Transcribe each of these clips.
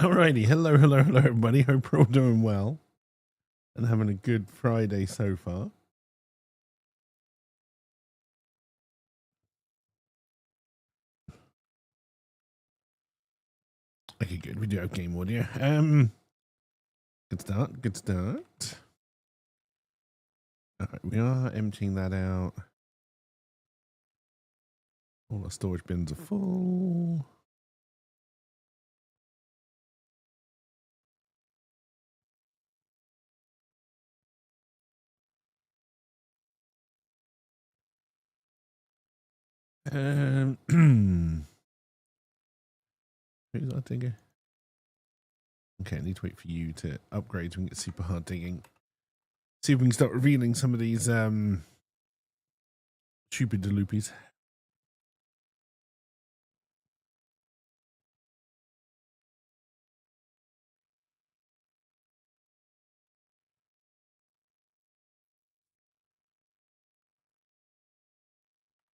Alrighty, hello everybody. Hope you're all doing well and having a good Friday so far. Okay, good. We do have game audio. Good start. Good start. All right, we are emptying that out. All our storage bins are full. Who's our digger? Okay, I need to wait for you to upgrade so we can get super hard digging. See if we can start revealing some of these stupid deloopies.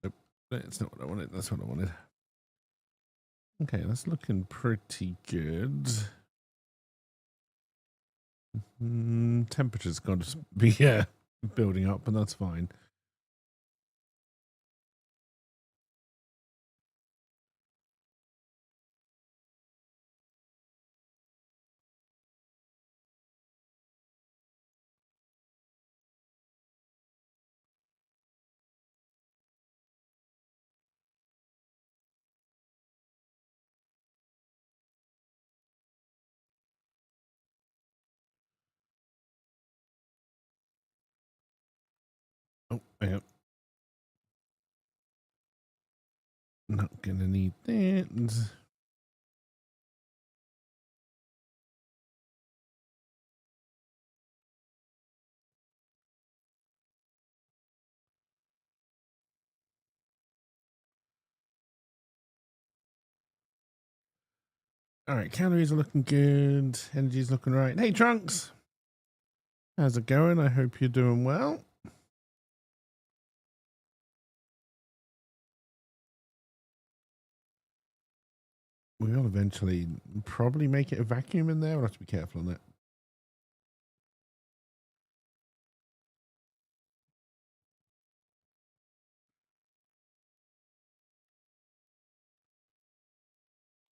Nope, that's not what I wanted. That's what I wanted. Okay, that's looking pretty good. Temperature's got to be building up, but that's fine. Oh, yeah. Not gonna need that. All right, calories are looking good. Energy's looking right. Hey, Trunks. How's it going? I hope you're doing well. We'll eventually probably make it a vacuum in there. We'll have to be careful on that.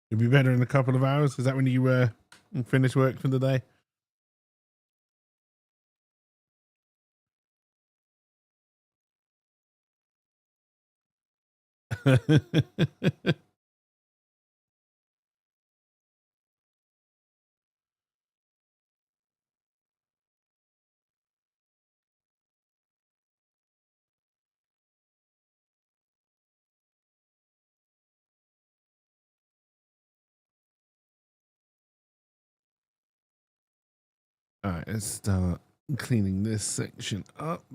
It'll be better in a couple of hours. Is that when you finish work for the day? All right, let's start cleaning this section up.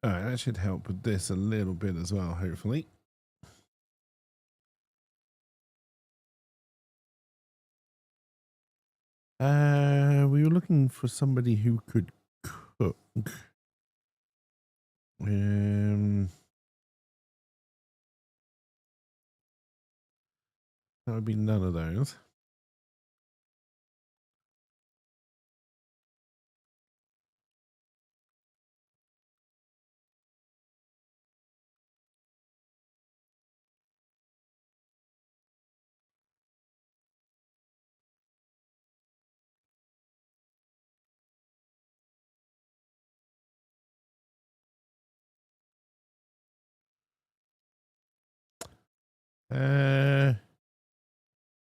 All right, that should help with this a little bit as well, hopefully. We were looking for somebody who could cook. That would be none of those.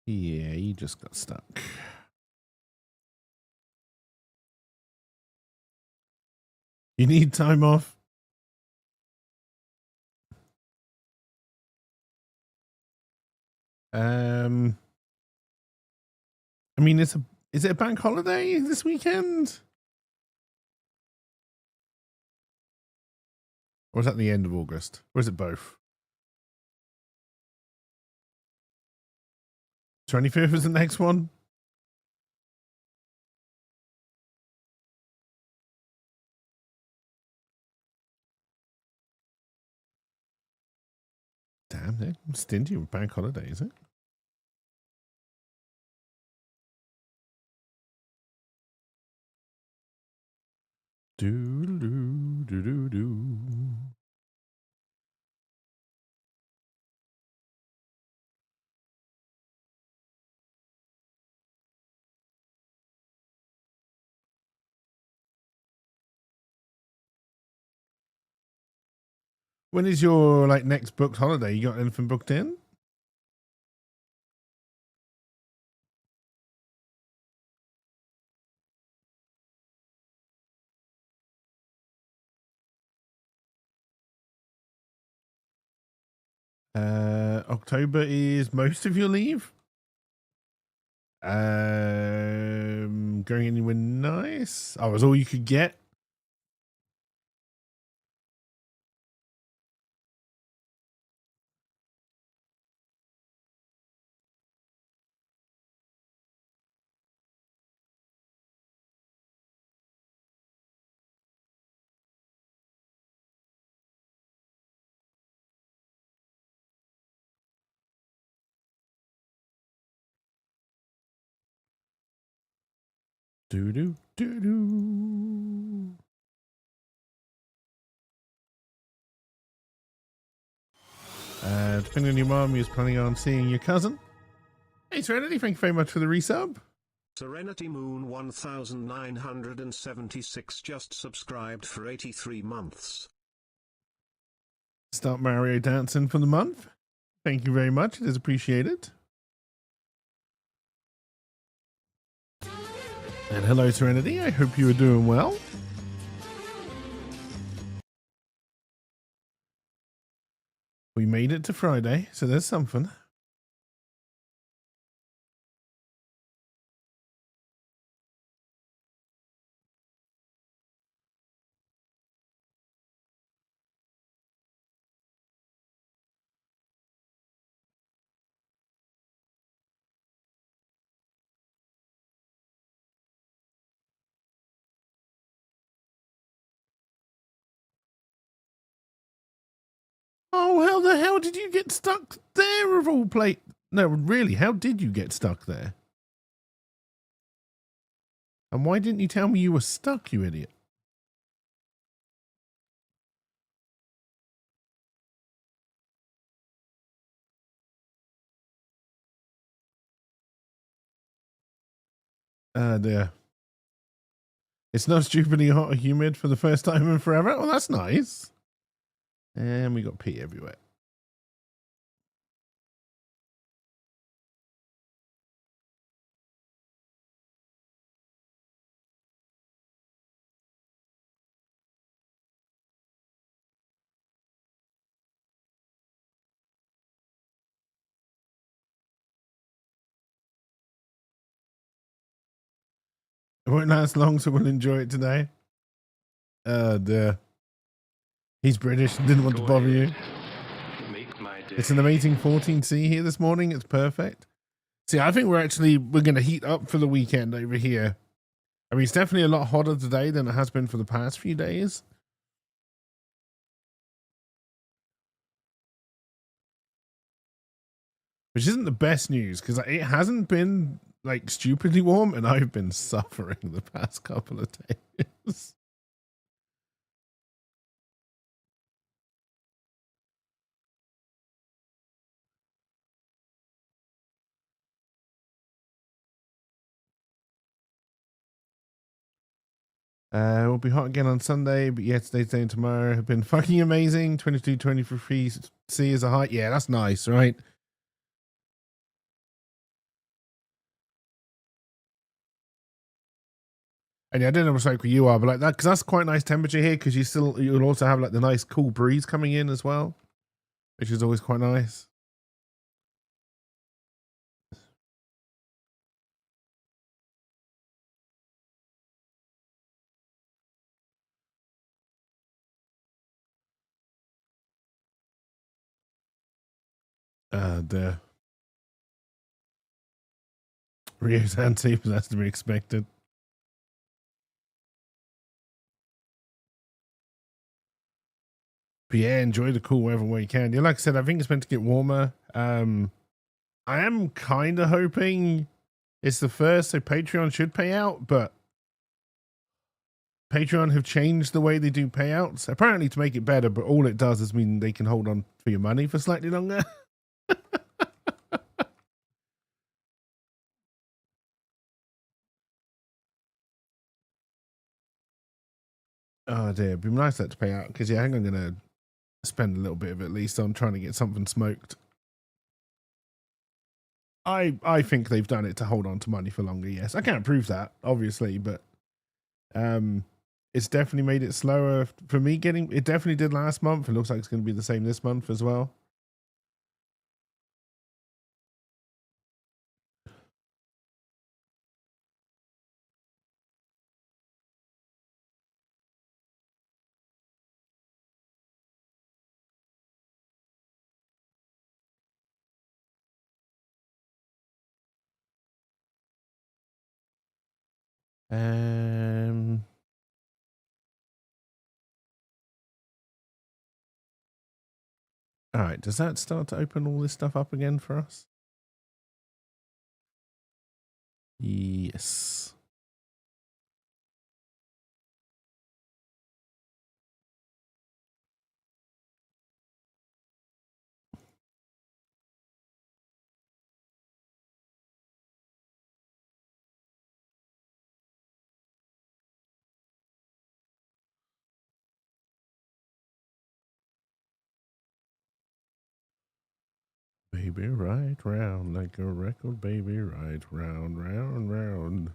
Yeah, you just got stuck. You need time off. I mean, is it a bank holiday this weekend? Or is that the end of August? Or is it both? 25th is the next one? Damn, they're stingy with bank holiday, is it? Do. When is your next booked holiday? You got anything booked in? October is most of your leave. Going anywhere nice? Oh, was all you could get? Do. Depending on your mom, you're planning on seeing your cousin. Hey, Serenity, thank you very much for the resub. Serenity Moon 1976 just subscribed for 83 months. Start Mario dancing for the month. Thank you very much. It is appreciated. And hello, Serenity. I hope you are doing well. We made it to Friday, so there's something. Oh, how the hell did you get stuck there of all places? No, really, how did you get stuck there? And why didn't you tell me you were stuck, you idiot? Dear. It's not stupidly hot or humid for the first time in forever. Oh, that's nice. And we got pee everywhere. It won't last long, so we'll enjoy it today. Dear. He's British and didn't want to bother you. It's an amazing 14C here this morning. It's perfect. See, I think we're going to heat up for the weekend over here. I mean, it's definitely a lot hotter today than it has been for the past few days. Which isn't the best news because it hasn't been stupidly warm and I've been suffering the past couple of days. We'll be hot again on Sunday, but yeah, today and tomorrow have been fucking amazing. 22, 23 C is a high. Yeah, that's nice, right? And yeah, I don't know what's like where you are, but like that, because that's quite nice temperature here, because you'll also have like the nice cool breeze coming in as well, which is always quite nice. The Rio's anti, but that's to be expected. But yeah, enjoy the cool weather where you can. Yeah, like I said, I think it's meant to get warmer. I am kind of hoping it's the first, so Patreon should pay out, but Patreon have changed the way they do payouts, apparently to make it better, but all it does is mean they can hold on for your money for slightly longer. Oh dear, it'd be nice that to pay out, because yeah, I think I'm gonna spend a little bit of it at least on trying to get something smoked. I think they've done it to hold on to money for longer. Yes, I can't prove that, obviously, but it's definitely made it slower for me getting. It definitely did last month. It looks like it's going to be the same this month as well. All right, does that start to open all this stuff up again for us? Yes. Baby, right round like a record, baby, right round, round, round.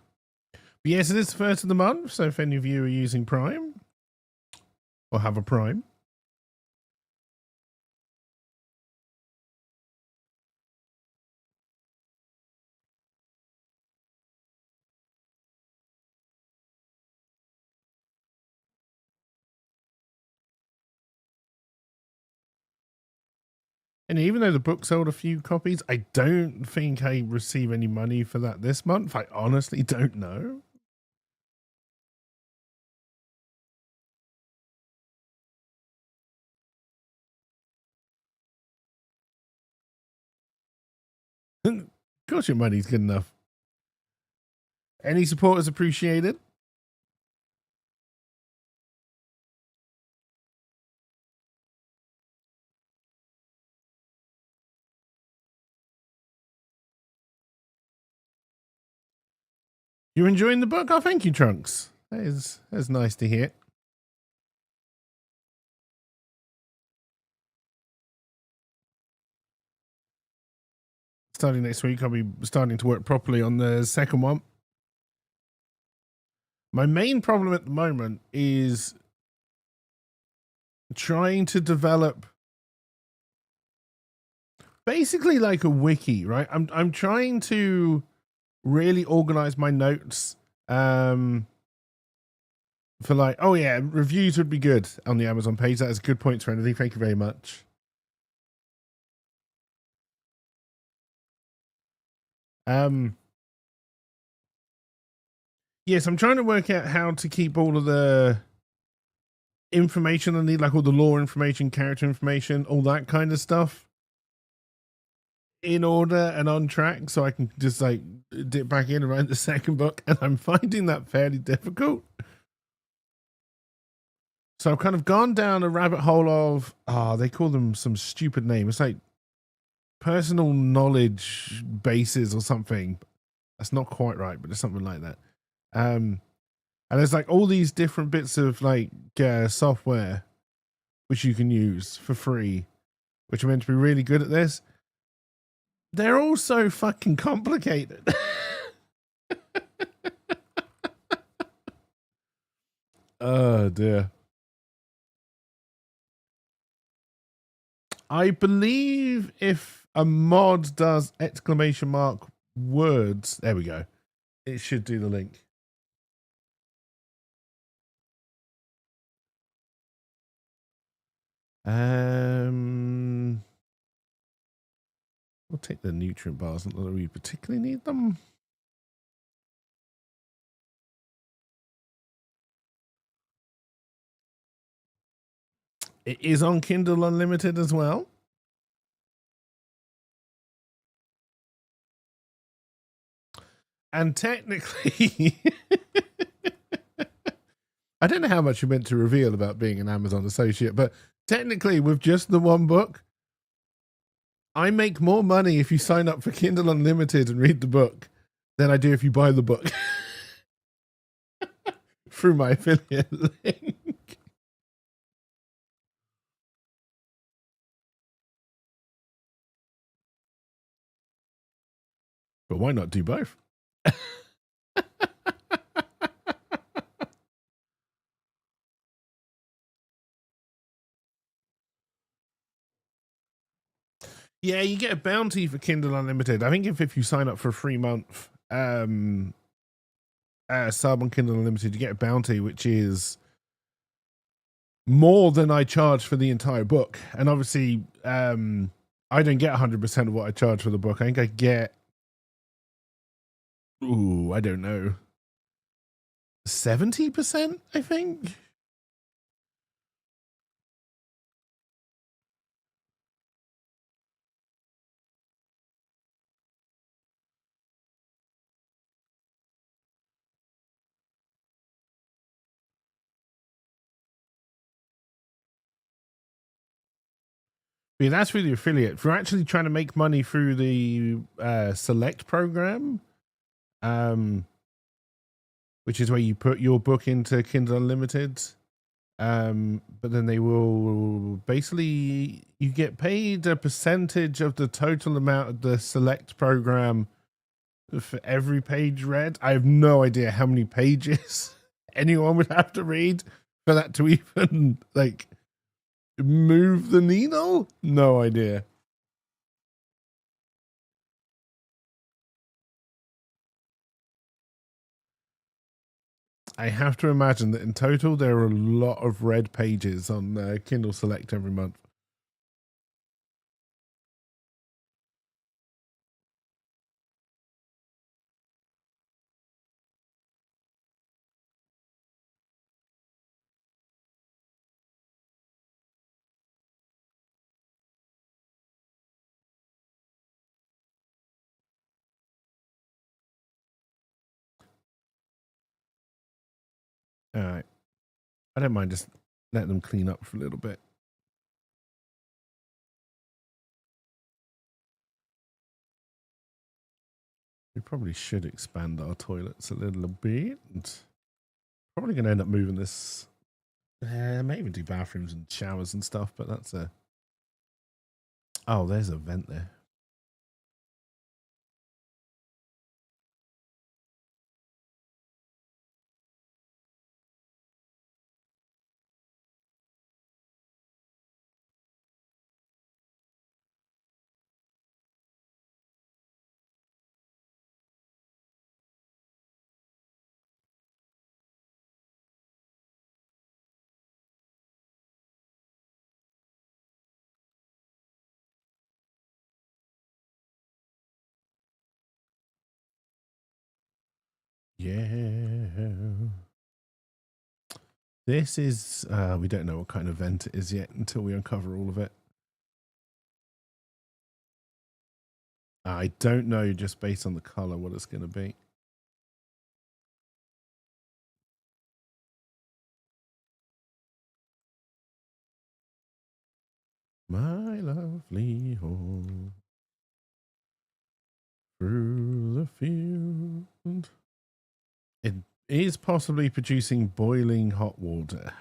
But yes, it is the first of the month, so if any of you are using Prime or have a Prime, and even though the book sold a few copies, I don't think I receive any money for that this month. I honestly don't know. Of course, your money's good enough. Any support is appreciated. You're enjoying the book? Oh, thank you, Trunks. That's nice to hear. Starting next week, I'll be starting to work properly on the second one. My main problem at the moment is trying to develop basically like a wiki, right? I'm trying to really organize my notes for like, oh yeah, reviews would be good on the Amazon page. That is a good point, Serenity. Thank you very much. Yes, I'm trying to work out how to keep all of the information I need, like all the lore information, character information, all that kind of stuff in order and on track, so I can just like dip back in and write the second book, and I'm finding that fairly difficult. So I've kind of gone down a rabbit hole of, they call them some stupid name. It's like personal knowledge bases or something. That's not quite right, but it's something like that. And there's like all these different bits of like software which you can use for free, which are meant to be really good at this. They're all so fucking complicated. Oh dear. I believe if a mod does exclamation mark words, there we go. It should do the link. We'll take the nutrient bars, not that we particularly need them. It is on Kindle Unlimited as well. And technically, I don't know how much you meant to reveal about being an Amazon associate, but technically, with just the one book, I make more money if you sign up for Kindle Unlimited and read the book than I do if you buy the book through my affiliate link. But why not do both? Yeah, you get a bounty for Kindle Unlimited. I think if you sign up for a 3-month sub on Kindle Unlimited, you get a bounty, which is more than I charge for the entire book. And obviously, I don't get 100% of what I charge for the book. I think I get, I don't know, 70%, I think. Yeah, that's through the affiliate. If you're actually trying to make money through the Select program, which is where you put your book into Kindle Unlimited, but then they will basically, you get paid a percentage of the total amount of the Select program for every page read. I have no idea how many pages anyone would have to read for that to even like move the needle. No idea. I have to imagine that in total there are a lot of red pages on Kindle Select every month. All right. I don't mind just letting them clean up for a little bit. We probably should expand our toilets a little bit. Probably going to end up moving this. I may even do bathrooms and showers and stuff, but that's a... Oh, there's a vent there. Yeah. This is... we don't know what kind of vent it is yet until we uncover all of it. I don't know just based on the color what it's going to be. My lovely home through the field. It is possibly producing boiling hot water.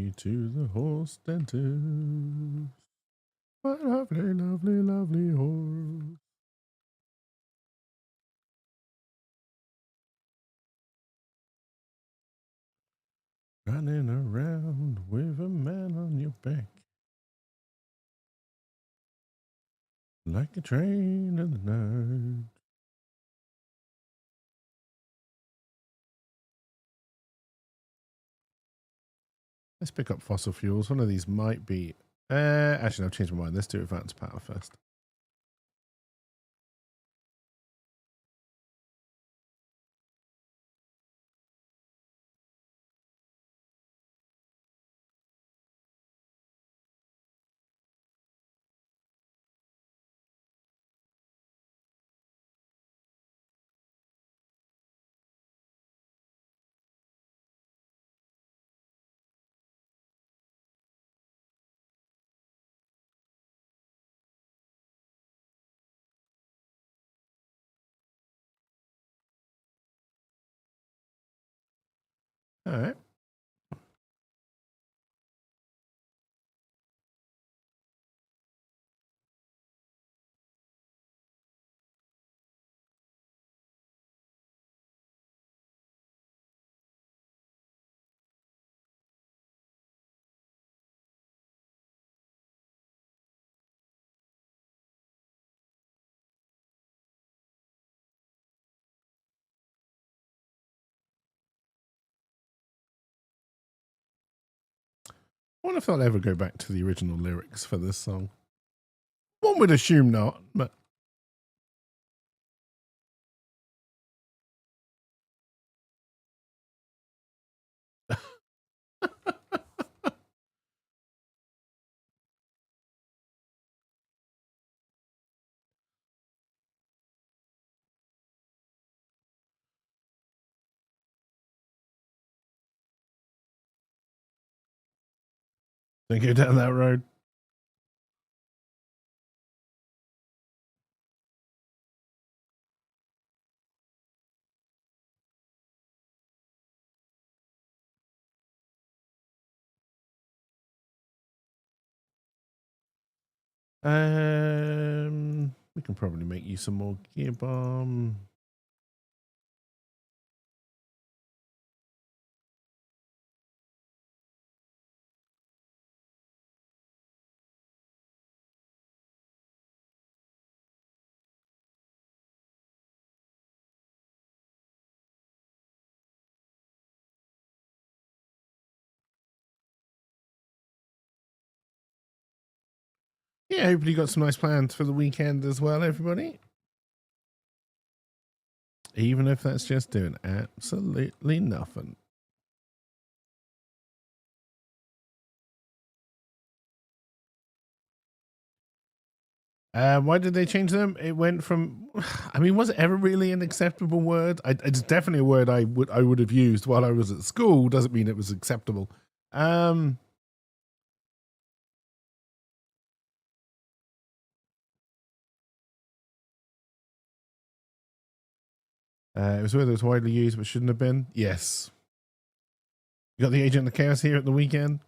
me to the horse dentist. My lovely, lovely, lovely horse. Running around with a man on your back. Like a train in the night. Let's pick up fossil fuels. One of these might be... actually, I've changed my mind. Let's do advanced power first. All right. I wonder if they'll ever go back to the original lyrics for this song. One would assume not, but... Don't go down that road. We can probably make you some more gear bomb. Yeah, hopefully you got some nice plans for the weekend as well, everybody. Even if that's just doing absolutely nothing. Why did they change them? It went from, I mean, was it ever really an acceptable word? It's definitely a word I would have used while I was at school. Doesn't mean it was acceptable. It was a word that was widely used but shouldn't have been. Yes. You got the Agent of Chaos here at the weekend.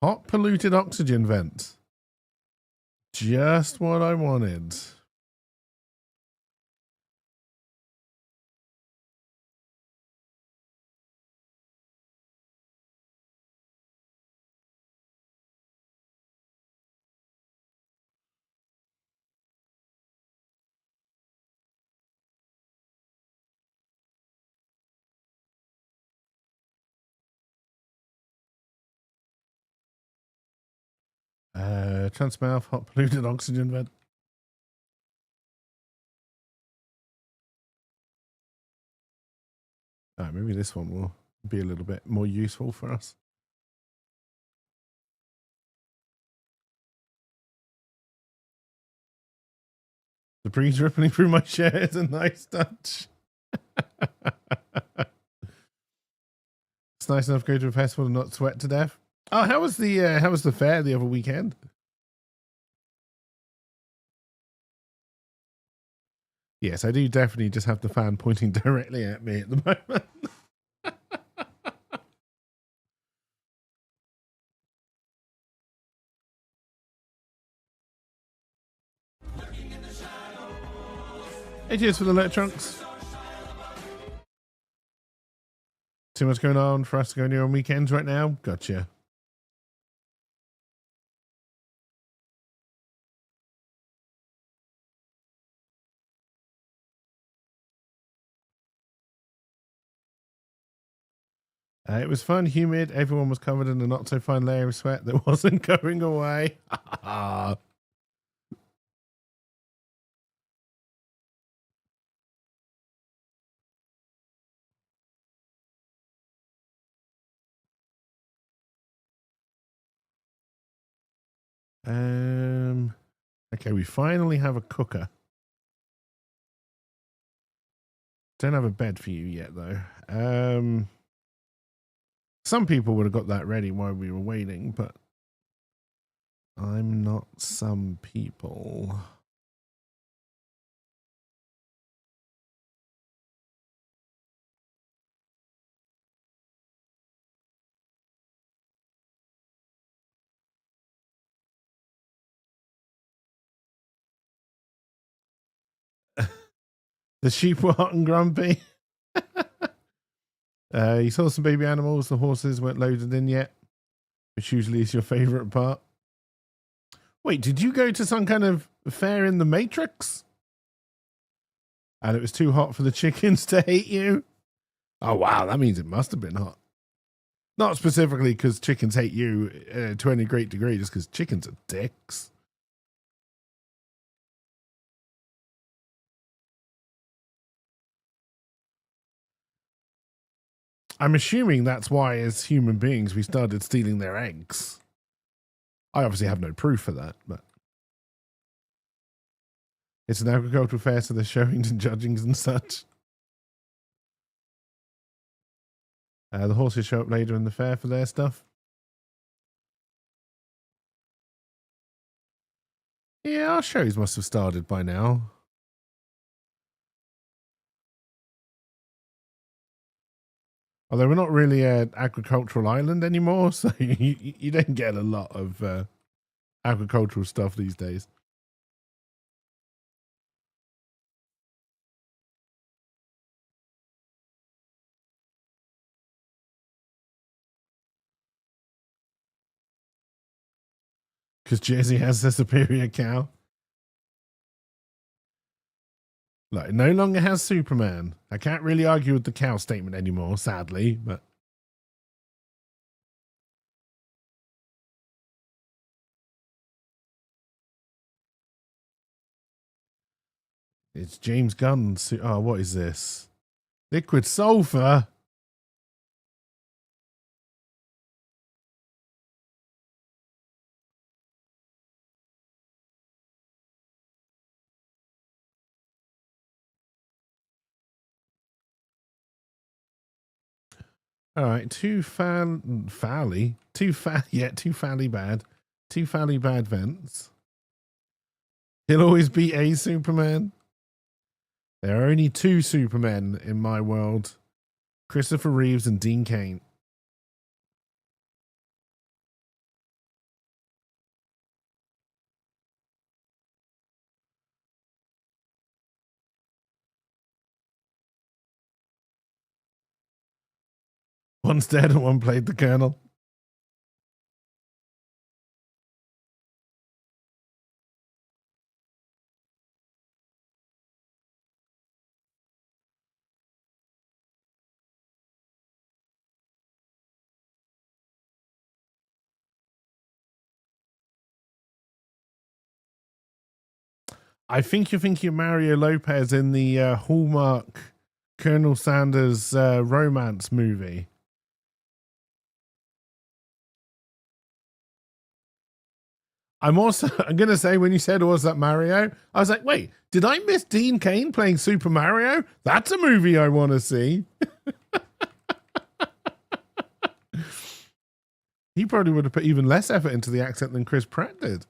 Hot polluted oxygen vent. Just what I wanted. Transmouth, hot polluted oxygen vent. Maybe this one will be a little bit more useful for us. The breeze rippling through my shirt is a nice touch. It's nice enough to go to a festival and not sweat to death. Oh, how was the fair the other weekend? Yes, I do definitely just have the fan pointing directly at me at the moment. Hey, cheers for the letter trunks. Too much going on for us to go near on weekends right now. Gotcha. It was fun, humid. Everyone was covered in a not so fine layer of sweat that wasn't going away. Okay, we finally have a cooker. Don't have a bed for you yet, though. Some people would have got that ready while we were waiting, but I'm not some people. The sheep were hot and grumpy. You saw some baby animals. The horses weren't loaded in yet, which usually is your favorite part. Wait, did you go to some kind of fair in the Matrix? And it was too hot for the chickens to hate you? Oh, wow. That means it must have been hot. Not specifically because chickens hate you to any great degree, just because chickens are dicks. I'm assuming that's why, as human beings, we started stealing their eggs. I obviously have no proof for that, but it's an agricultural fair, so there's showings and judgings and such. The horses show up later in the fair for their stuff. Yeah, our shows must have started by now. Although we're not really an agricultural island anymore, so you don't get a lot of agricultural stuff these days. Because Jersey has the superior cow. Like, no longer has Superman. I can't really argue with the cow statement anymore, sadly, but it's James Gunn. Oh, what is this? Liquid sulfur? All right, too fally bad. Too fally bad vents. He'll always be a Superman. There are only two Supermen in my world. Christopher Reeves and Dean Cain. One's dead and one played the Colonel. I think you're thinking of Mario Lopez in the Hallmark Colonel Sanders romance movie. I'm going to say, when you said, was that Mario? I was like, wait, did I miss Dean Cain playing Super Mario? That's a movie I want to see. He probably would have put even less effort into the accent than Chris Pratt did.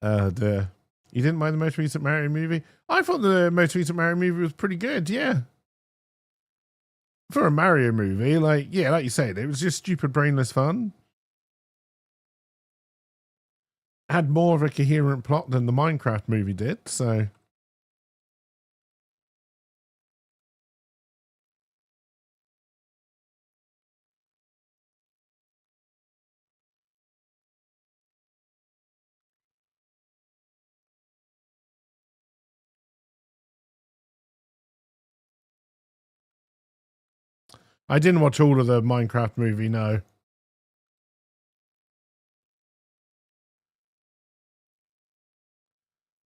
Dear. You didn't mind the most recent Mario movie? I thought the most recent Mario movie was pretty good, yeah. For a Mario movie, like you said, it was just stupid, brainless fun. Had more of a coherent plot than the Minecraft movie did, so. I didn't watch all of the Minecraft movie, no.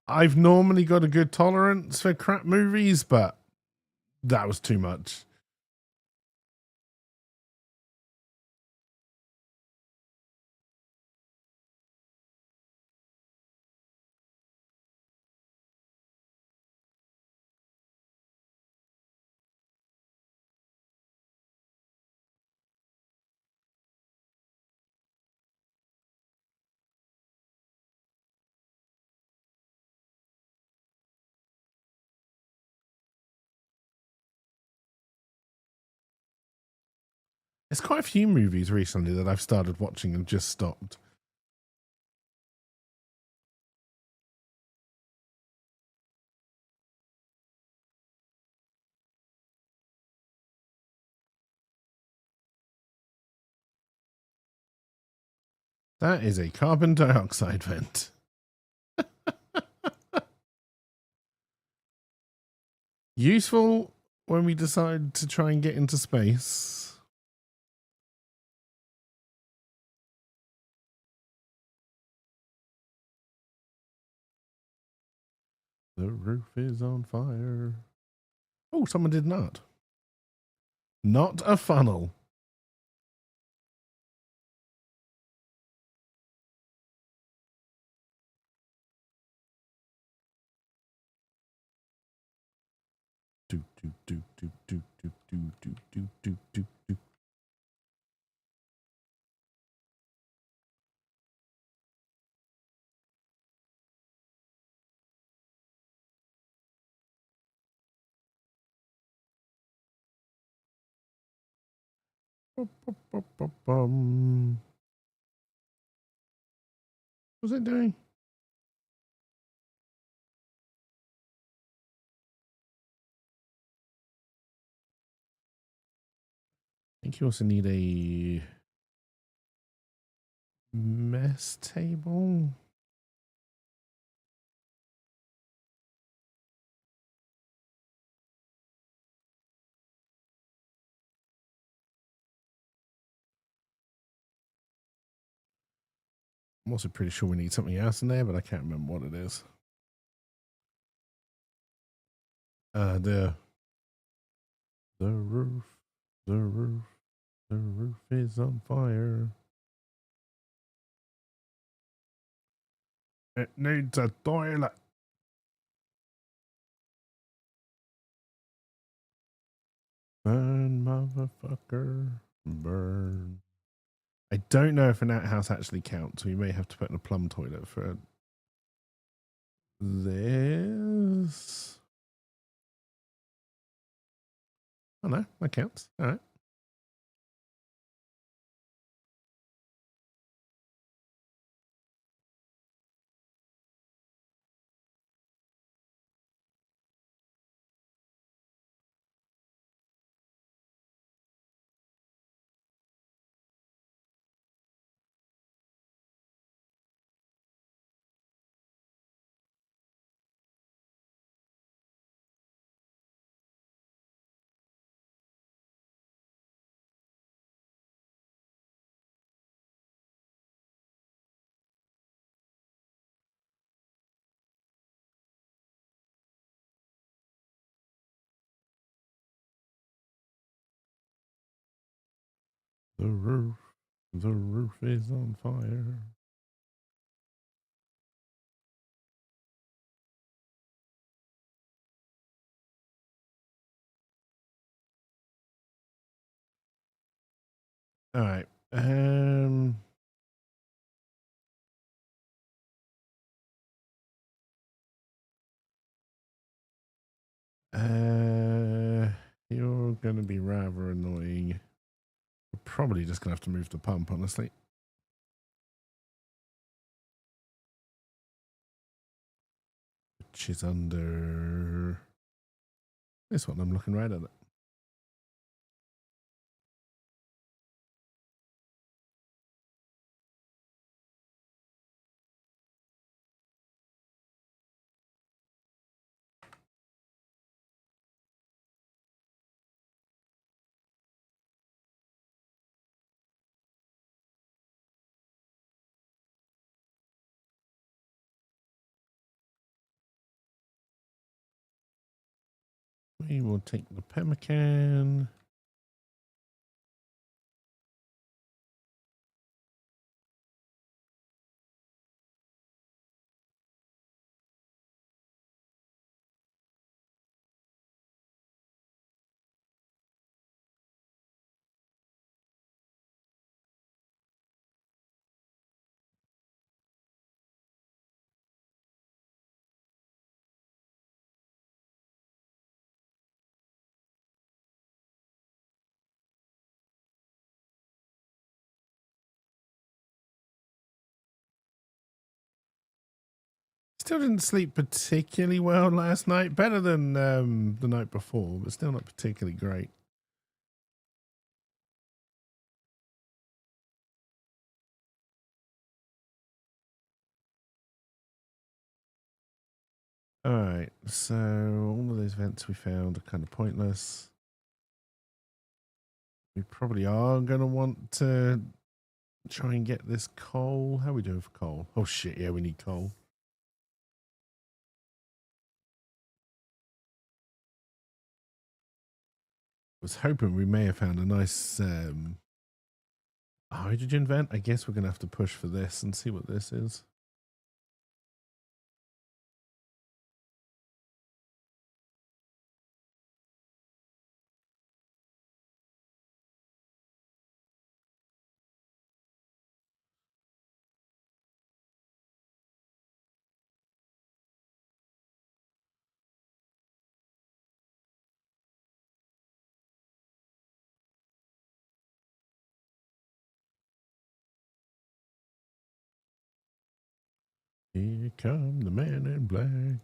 I've normally got a good tolerance for crap movies, but that was too much. There's quite a few movies recently that I've started watching and just stopped. That is a carbon dioxide vent. Useful when we decide to try and get into space. The roof is on fire. Oh, someone did not. Not a funnel. Do, do, do, do, do, do, do, do, do, do, do, do. What's it doing? I think you also need a mess table. I'm also pretty sure we need something else in there, but I can't remember what it is. The roof, the roof, the roof is on fire. It needs a toilet. Burn, motherfucker, burn. I don't know if an outhouse actually counts. We may have to put in a plum toilet for this. Oh no, that counts. All right. The roof is on fire. All right. probably just going to have to move the pump, honestly. Which is under this one. I'm looking right at it. We will take the pemmican. Still didn't sleep particularly well last night. Better than the night before, but still not particularly great. All right, so all of those vents we found are kind of pointless. We probably are going to want to try and get this coal. How are we doing for coal? Oh, shit, yeah, we need coal. Was hoping we may have found a nice hydrogen vent. I guess we're going to have to push for this and see what this is. Here come the man in black.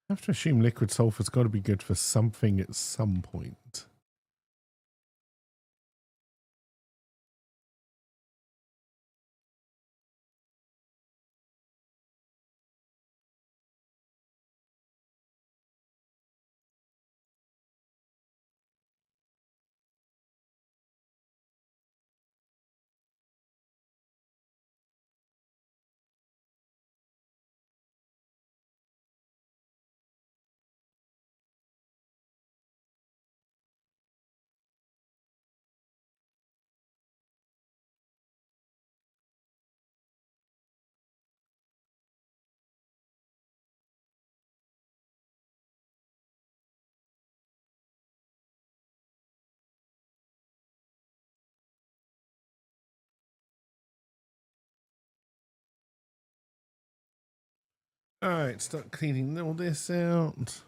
I have to assume liquid sulfur's got to be good for something at some point. All right, start cleaning all this out.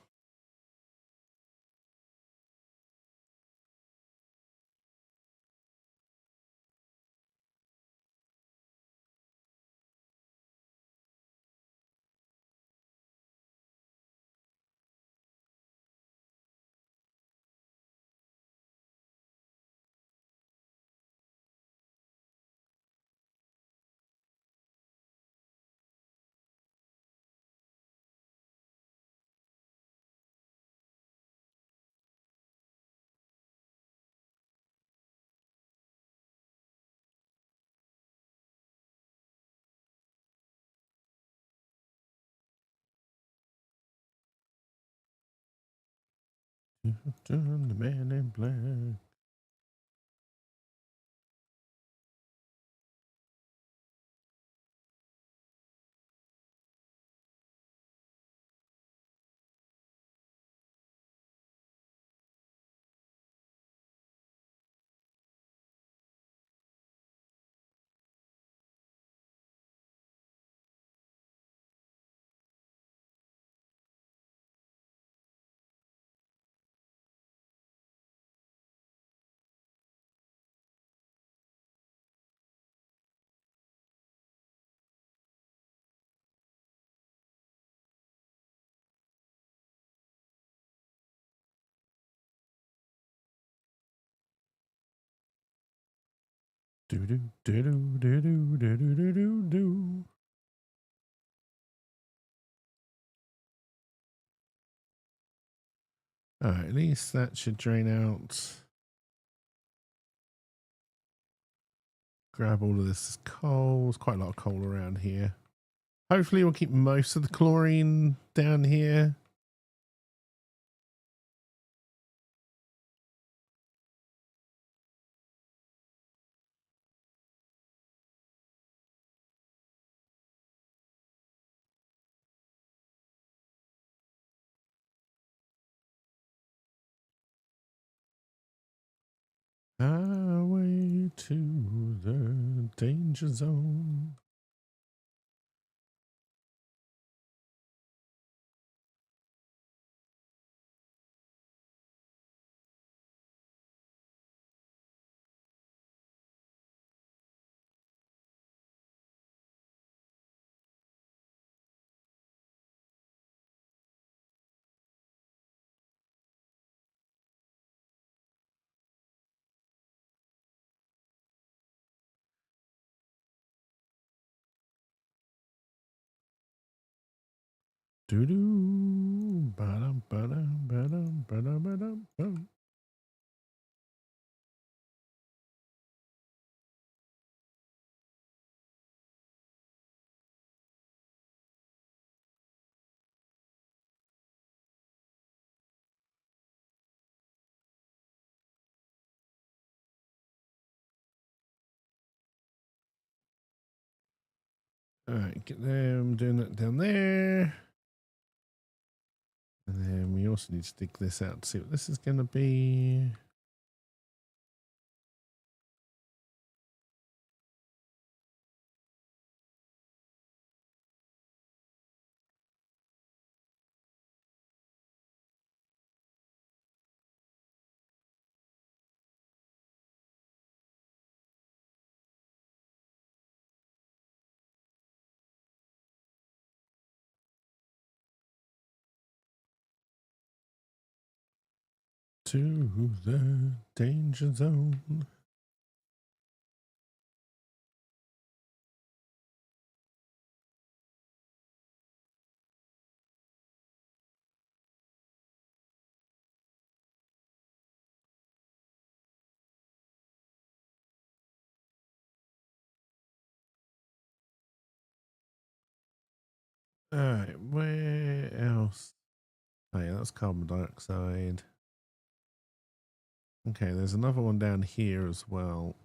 The man in black. Do do do do do do do do do do. All right, at least that should drain out. Grab all of this coal. There's quite a lot of coal around here. Hopefully we'll keep most of the chlorine down here. Highway to the danger zone. Doo doo. Ba-dum, ba-dum, ba-dum, ba-dum, ba-dum, bum. All right, get them doing that down there. And then we also need to dig this out to see what this is going to be. To the danger zone. All right, where else? Oh yeah, that's carbon dioxide. Okay, there's another one down here as well.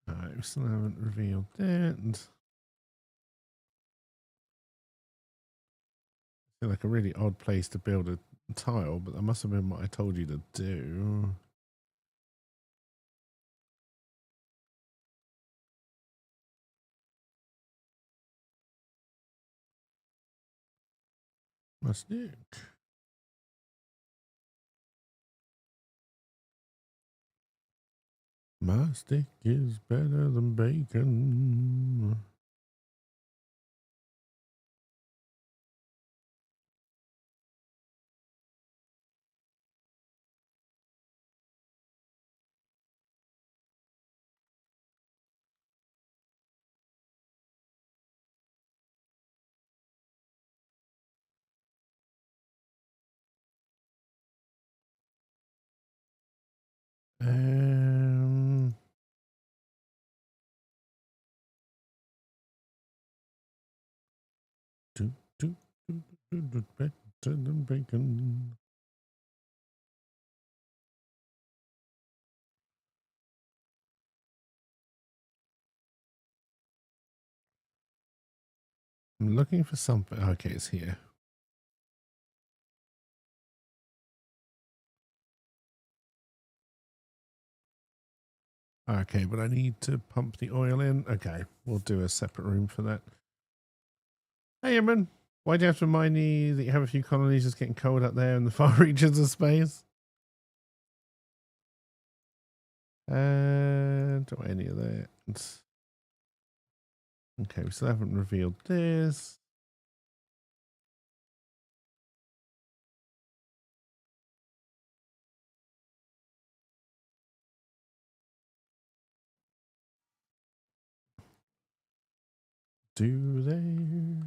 All right, we still haven't revealed that. I feel like a really odd place to build a tile, but that must have been what I told you to do. Mastic. Mastic is better than bacon. Um, Better than bacon. I'm looking for something. Okay, it's here. Okay, but I need to pump the oil in. Okay, we'll do a separate room for that. Hey, Imran. Why do you have to remind me that you have a few colonies just getting cold up there in the far reaches of space? Do any of that. Okay, we still haven't revealed this. Do they?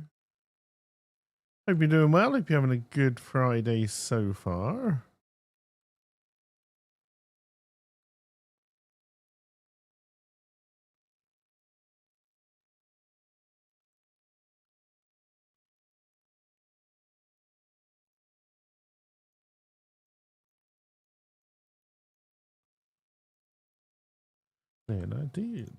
Hope you're doing well. Hope you're having a good Friday so far. And I did.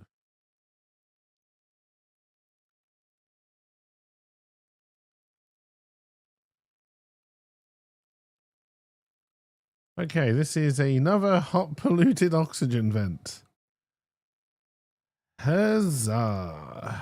Okay, this is another hot polluted oxygen vent. Huzzah.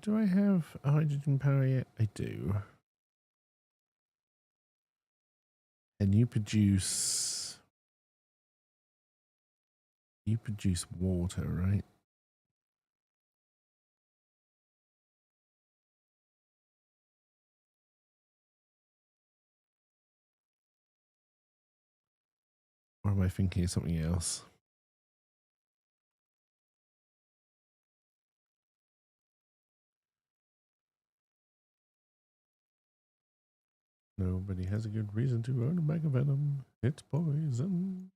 Do I have hydrogen power yet? I do. And you produce water, right? Or am I thinking of something else? Nobody has a good reason to own a bag of venom. It's poison.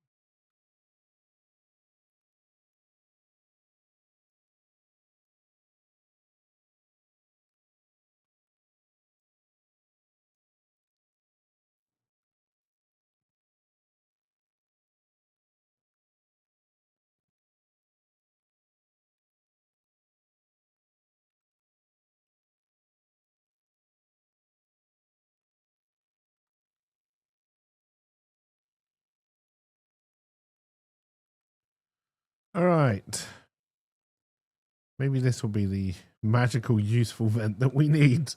All right. Maybe this will be the magical, useful vent that we need.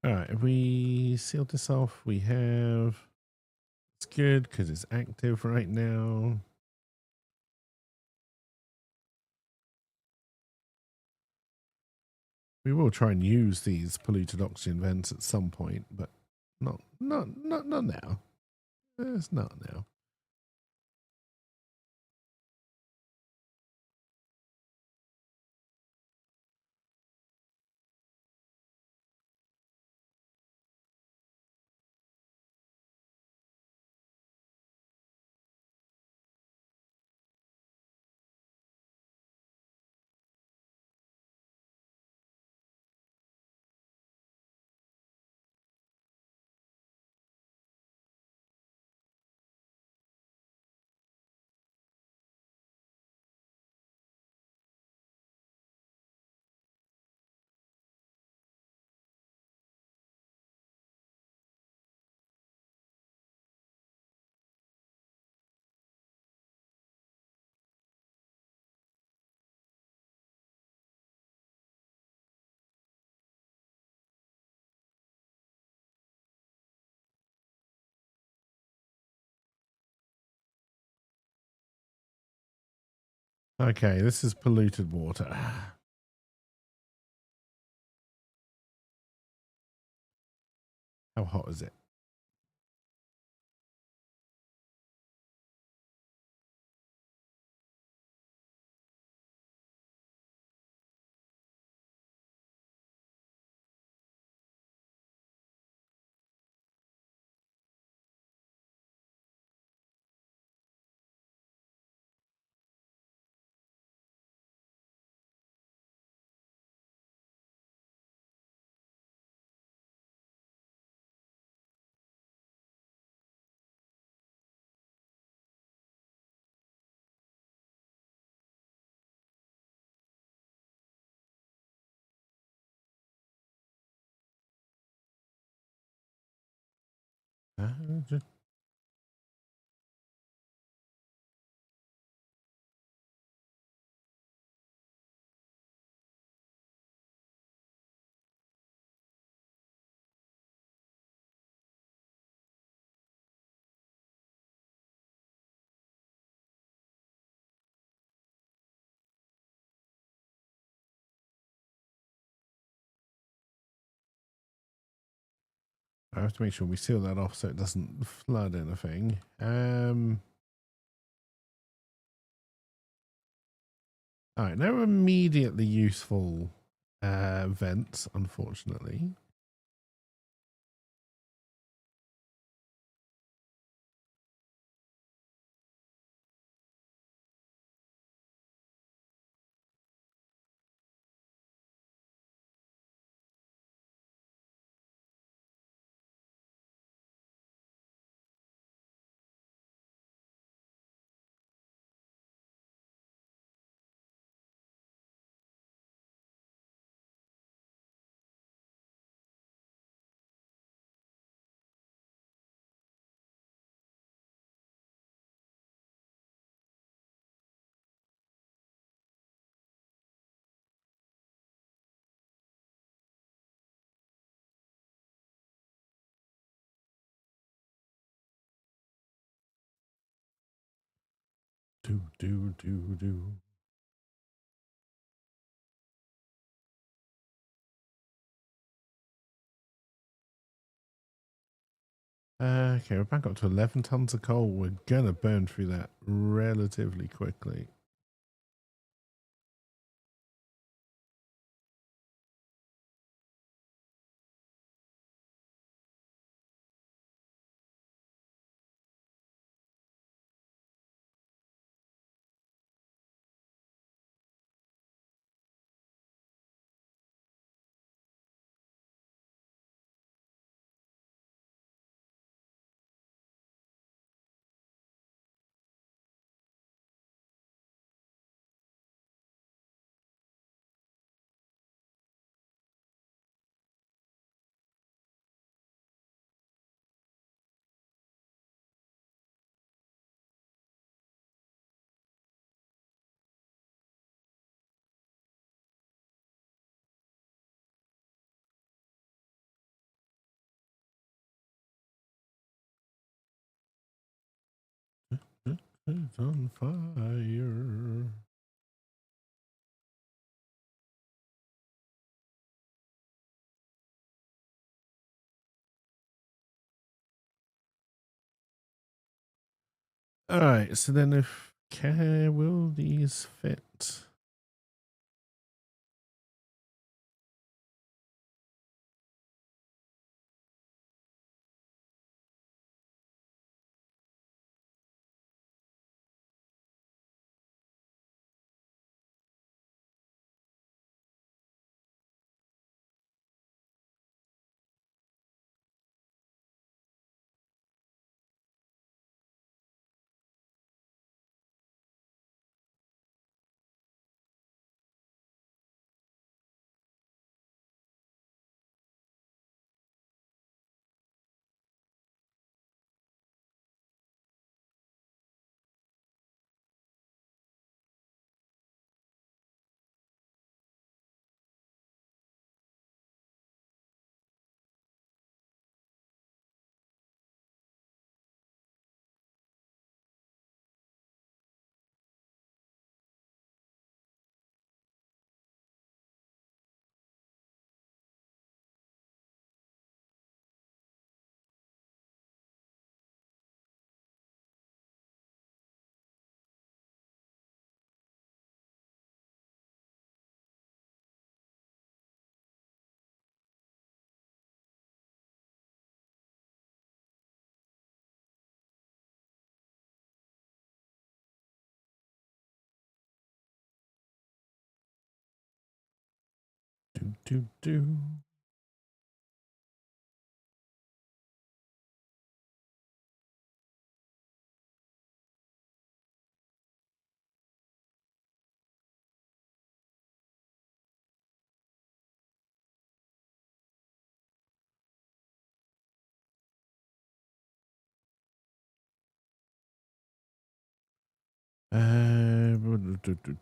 All right, if we sealed this off, we have. It's good because it's active right now. We will try and use these polluted oxygen vents at some point, but not now. It's not now. Okay, this is polluted water. How hot is it? Just I have to make sure we seal that off so it doesn't flood anything. All right, no immediately useful vents, unfortunately. Do. Okay, we're back up to 11 tons of coal. We're gonna burn through that relatively quickly. It's on fire. All right, so then if will these fit?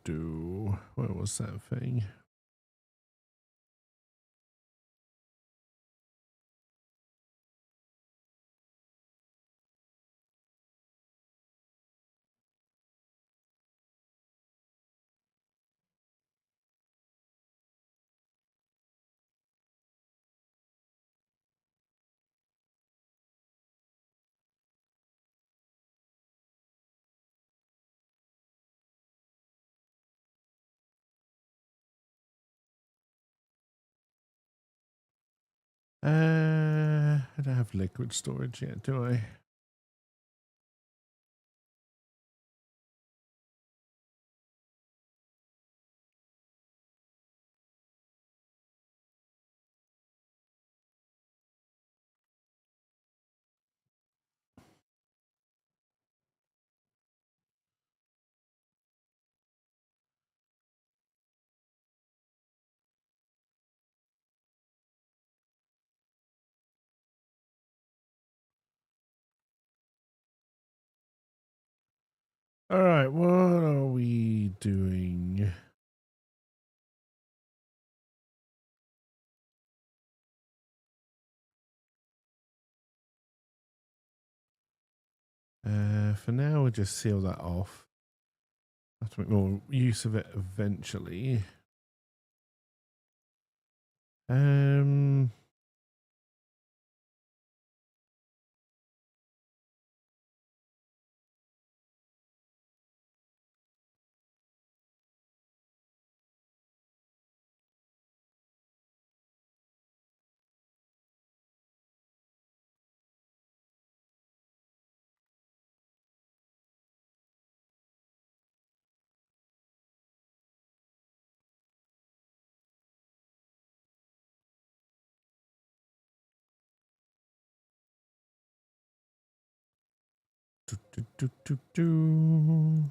do. Where was that thing? I don't have liquid storage yet, do I? All right, what are we doing? For now, we'll just seal that off. Have to make more use of it eventually. Um, do.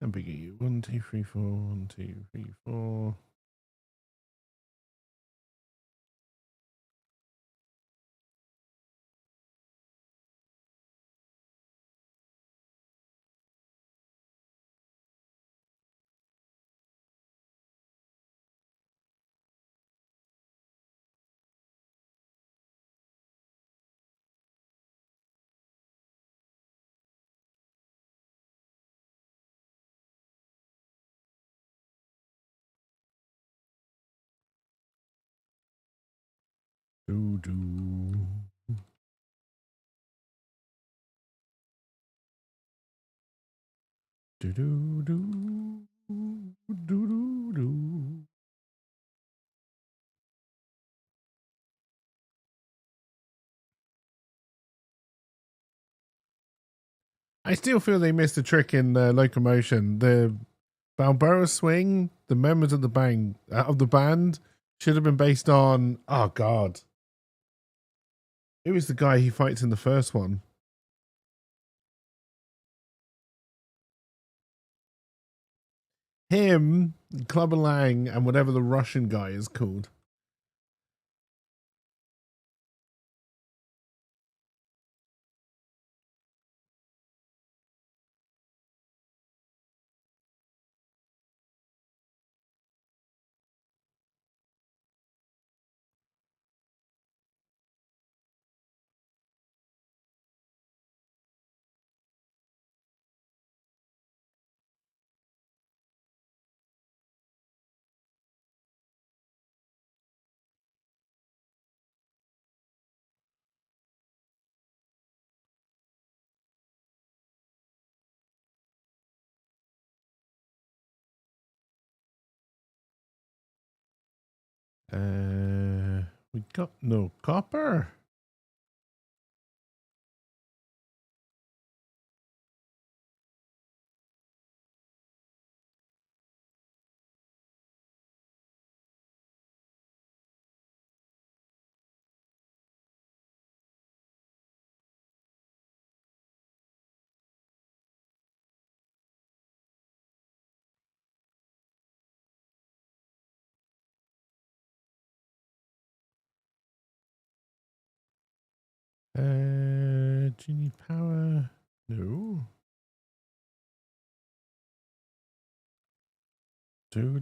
How big are you? 1, 2, 3, 4. 1, 2, 3, 4. Do. Do do do do. I still feel they missed a trick in locomotion. The Balboa swing, the members of the band should have been based on. Oh God, who was the guy he fights in the first one? Him, Clubber Lang, and whatever the Russian guy is called. We got no copper. Do you need power? No. Do.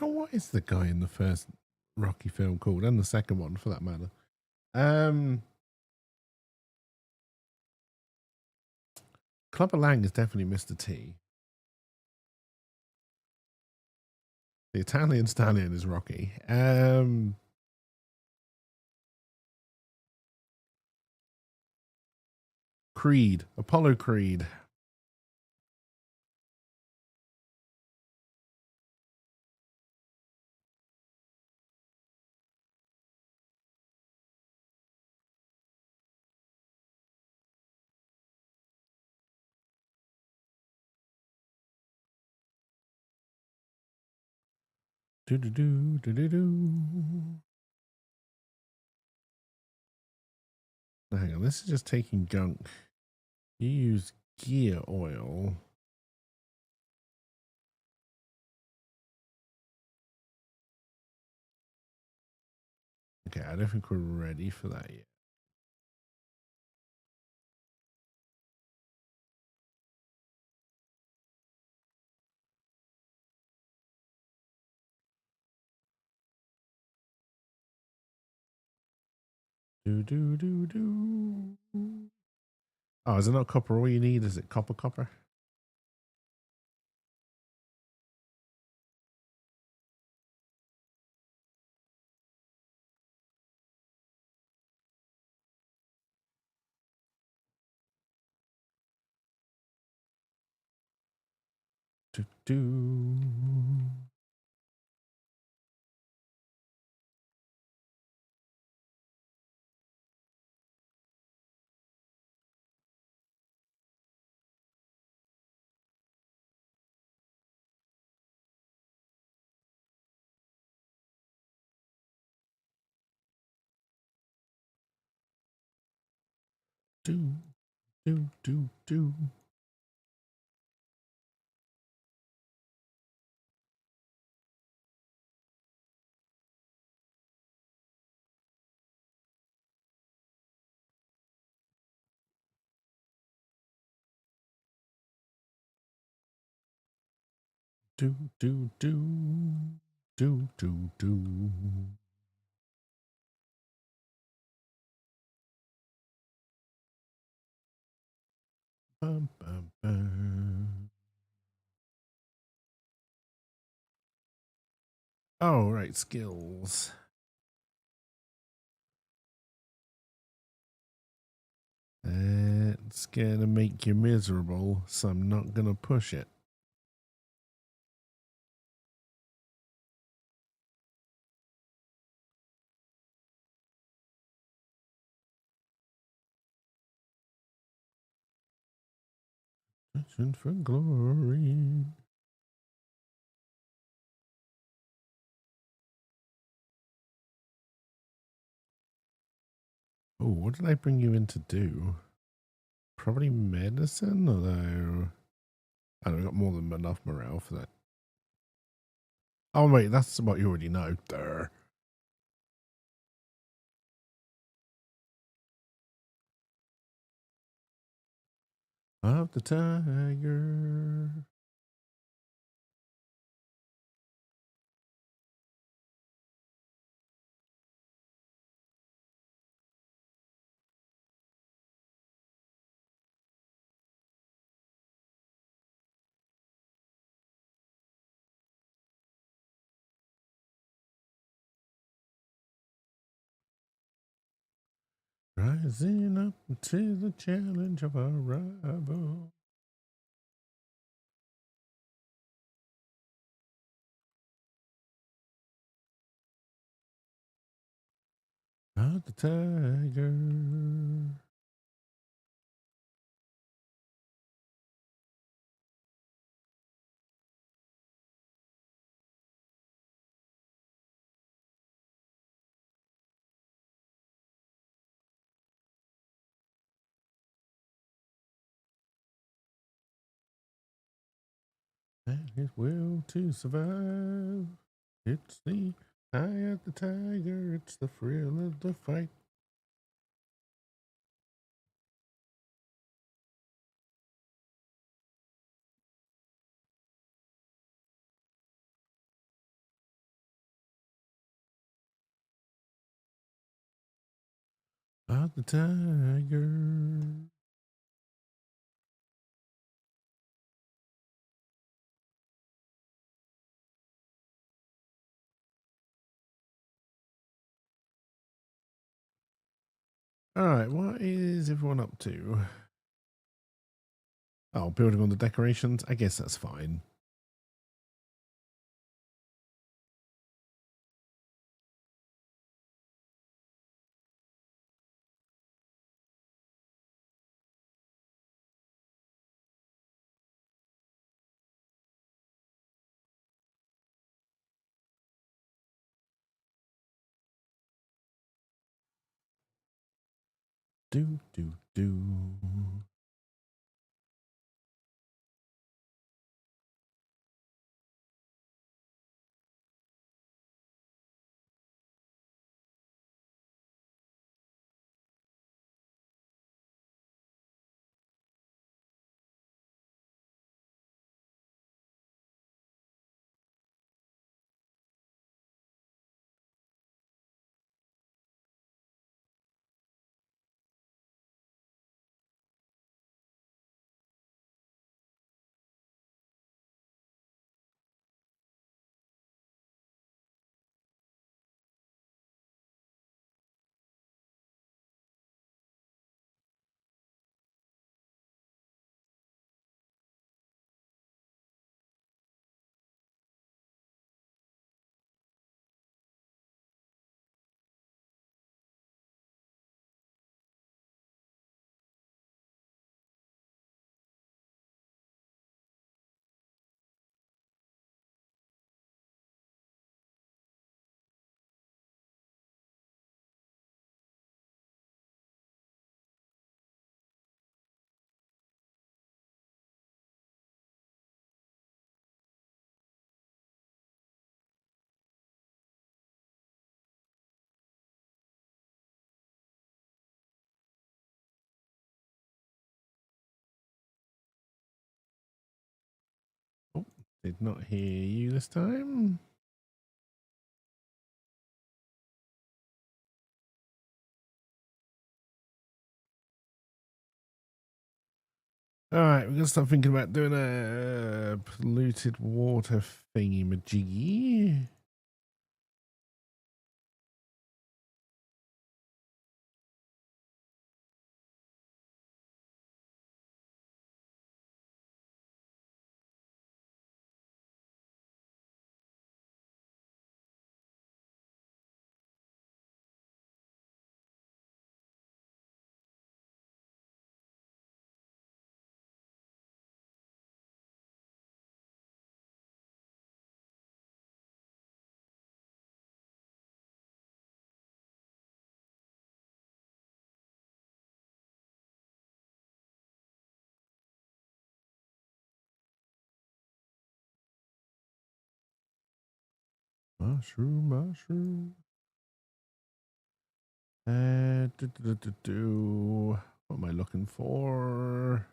What is the guy in the first Rocky film called, and the second one for that matter? Clubber Lang is definitely Mr. T. The Italian Stallion is Rocky. Creed, Apollo Creed. Do. Hang on, this is just taking gunk. You use gear oil. Okay, I don't think we're ready for that yet. Do. Oh, is it not copper? All you need is it copper? Do. Do. Do. Bum, bum, bum. Oh, right, skills. It's gonna make you miserable, so I'm not gonna push it. Searching for glory. Oh, what did I bring you in to do? Probably medicine, although I don't know, got more than enough morale for that. Oh wait, that's what you already know. Durr. Of the tiger. Rising up to the challenge of our rival. Not the tiger. And his will to survive. It's the eye of the tiger. It's the thrill of the fight. Of the tiger. All right, what is everyone up to? Oh, building on the decorations. I guess that's fine. Do, do, do. Oh, did not hear you this time. All right, we're gonna start thinking about doing a polluted water thingy majiggy. Mushroom, mushroom. What am I looking for?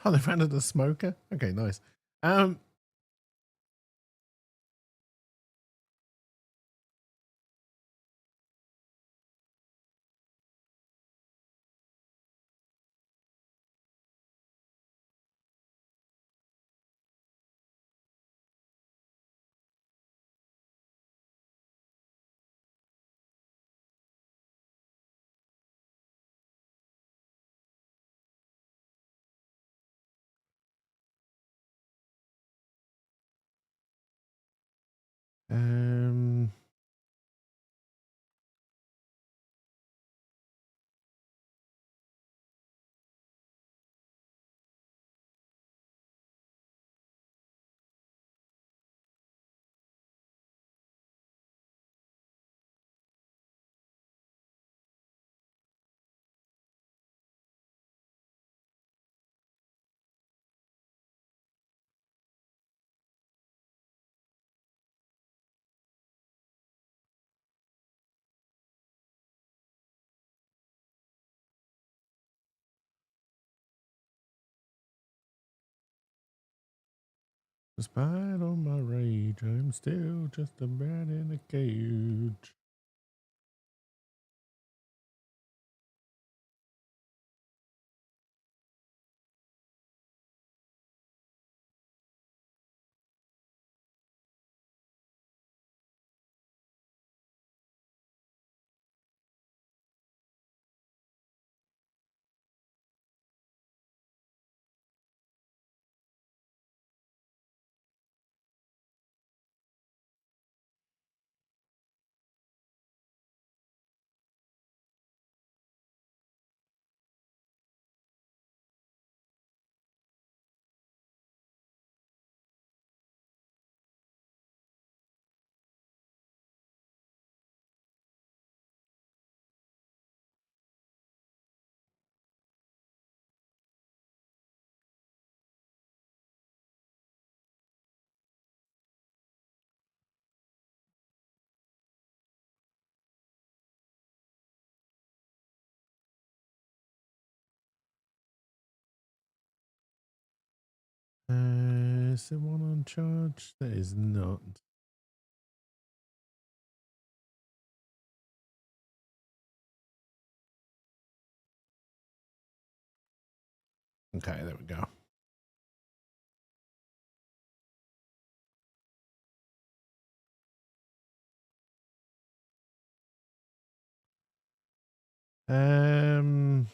Oh, they found a smoker. Okay, nice. Um, Um, despite all my rage, I'm still just a bat in a cage. Is there one on charge? There is not. Okay, there we go. Um,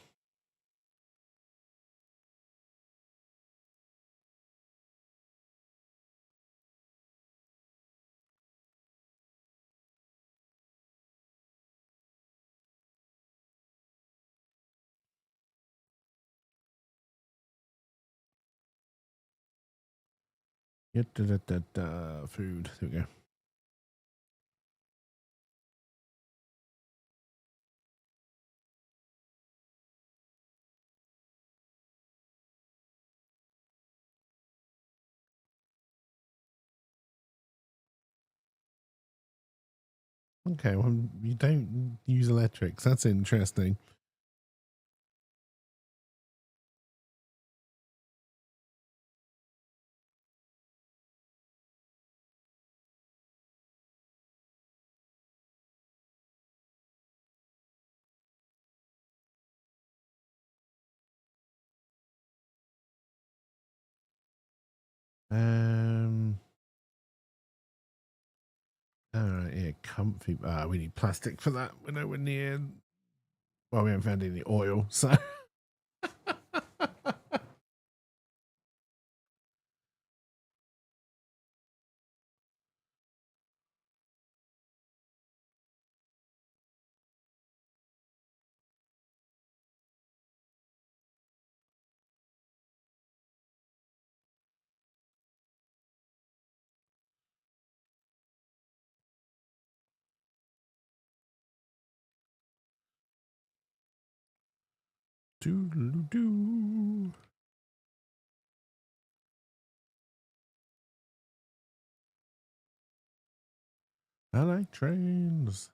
food. There we go. Okay, well, you don't use electrics. That's interesting. All right, yeah, comfy. We need plastic for that. We're nowhere near. Well, we haven't found any oil, so. Doo-doo-doo. I like trains.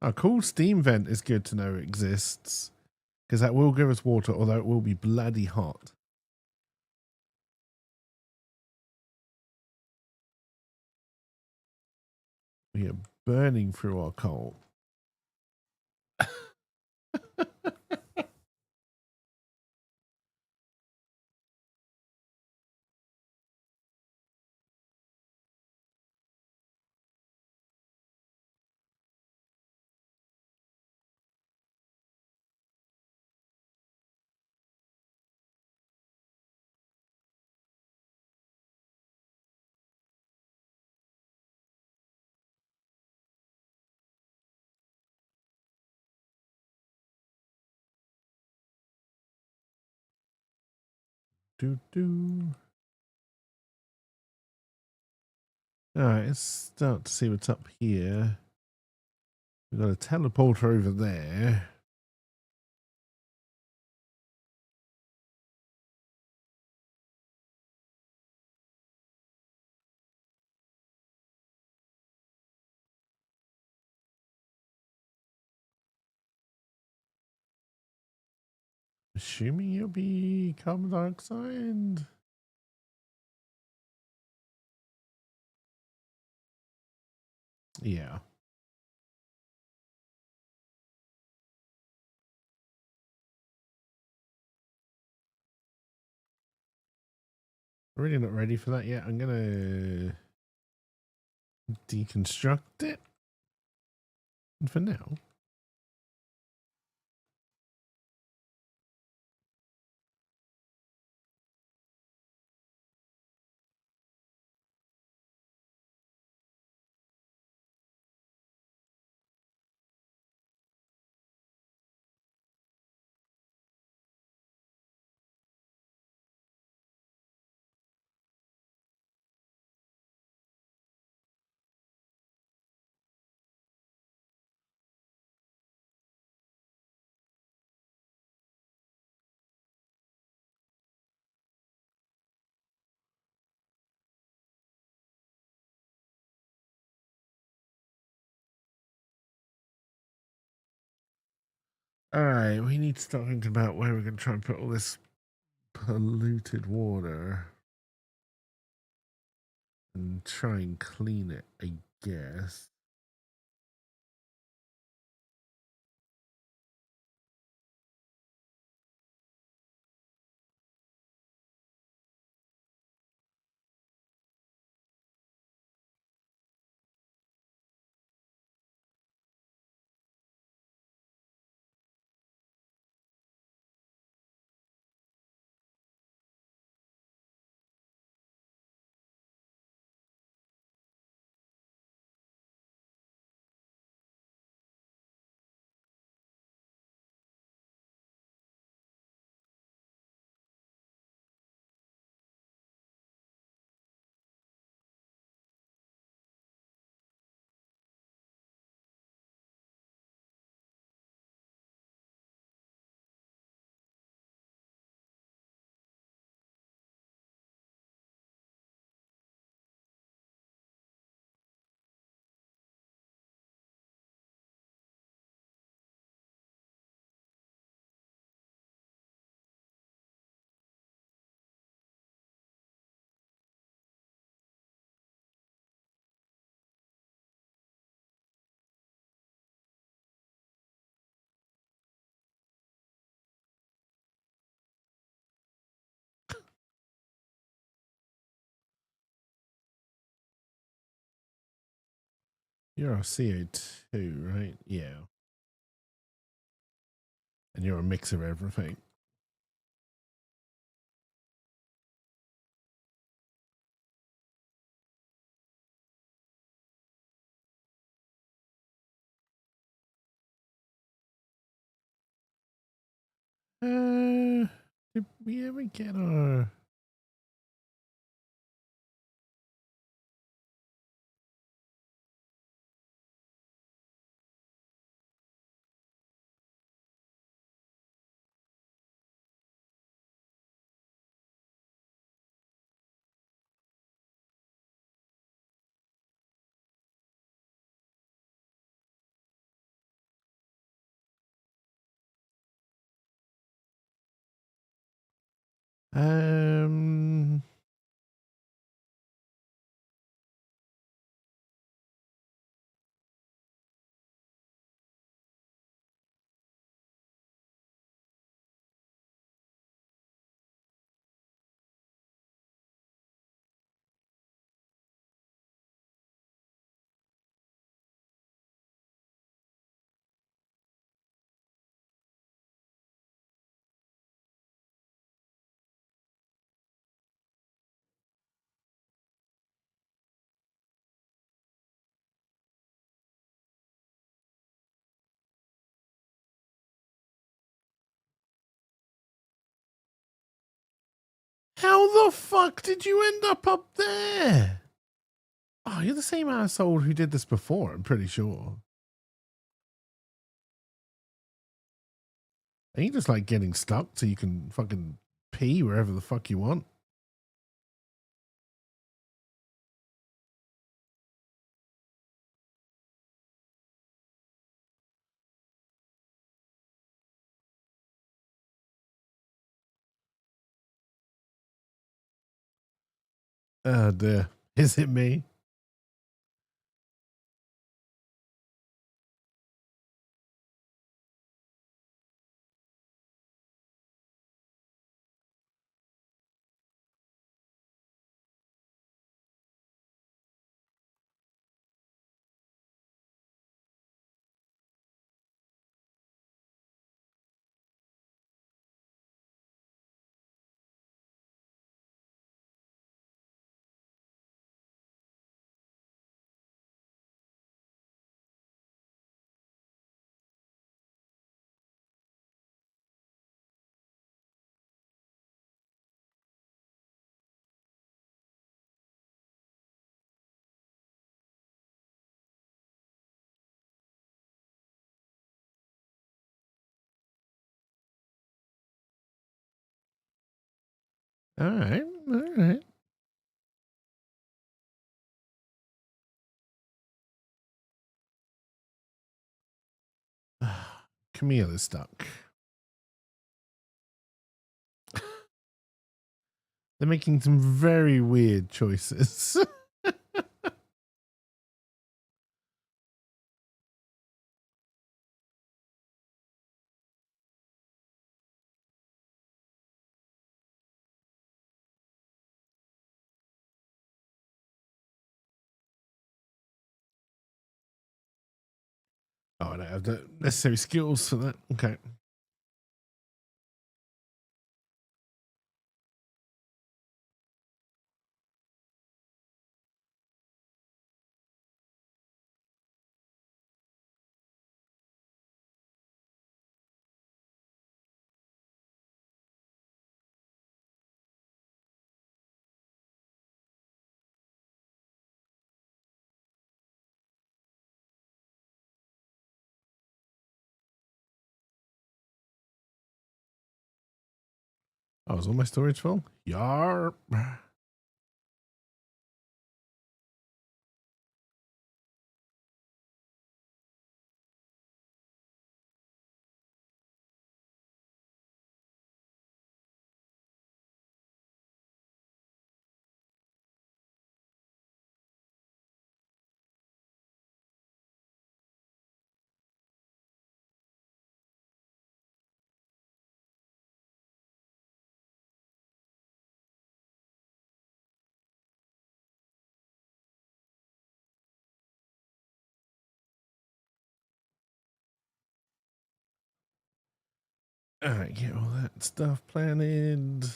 A cool steam vent is good to know exists because that will give us water, although it will be bloody hot. We are burning through our coal. Alright, let's start to see what's up here. We've got a teleporter over there. Assuming you'll be carbon dioxide. Yeah. Really not ready for that yet. I'm gonna deconstruct it. And for now. Alright, we need to start thinking about where we're going to try and put all this polluted water and try and clean it, I guess. You're a CO2, right? Yeah. And you're a mix of everything. Did we ever get our... Um... How the fuck did you end up there? Oh, you're the same asshole who did this before, I'm pretty sure. Are you just like getting stuck so you can fucking pee wherever the fuck you want? Oh dear. Is it me? All right. All right. Camille is stuck. They're making some very weird choices. Oh, I don't have the necessary skills for that. Okay. Oh, is all my storage full? Yar. All right, get all that stuff planted.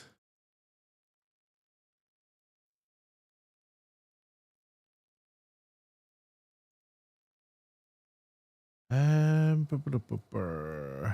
Bu- bu- bu- bu-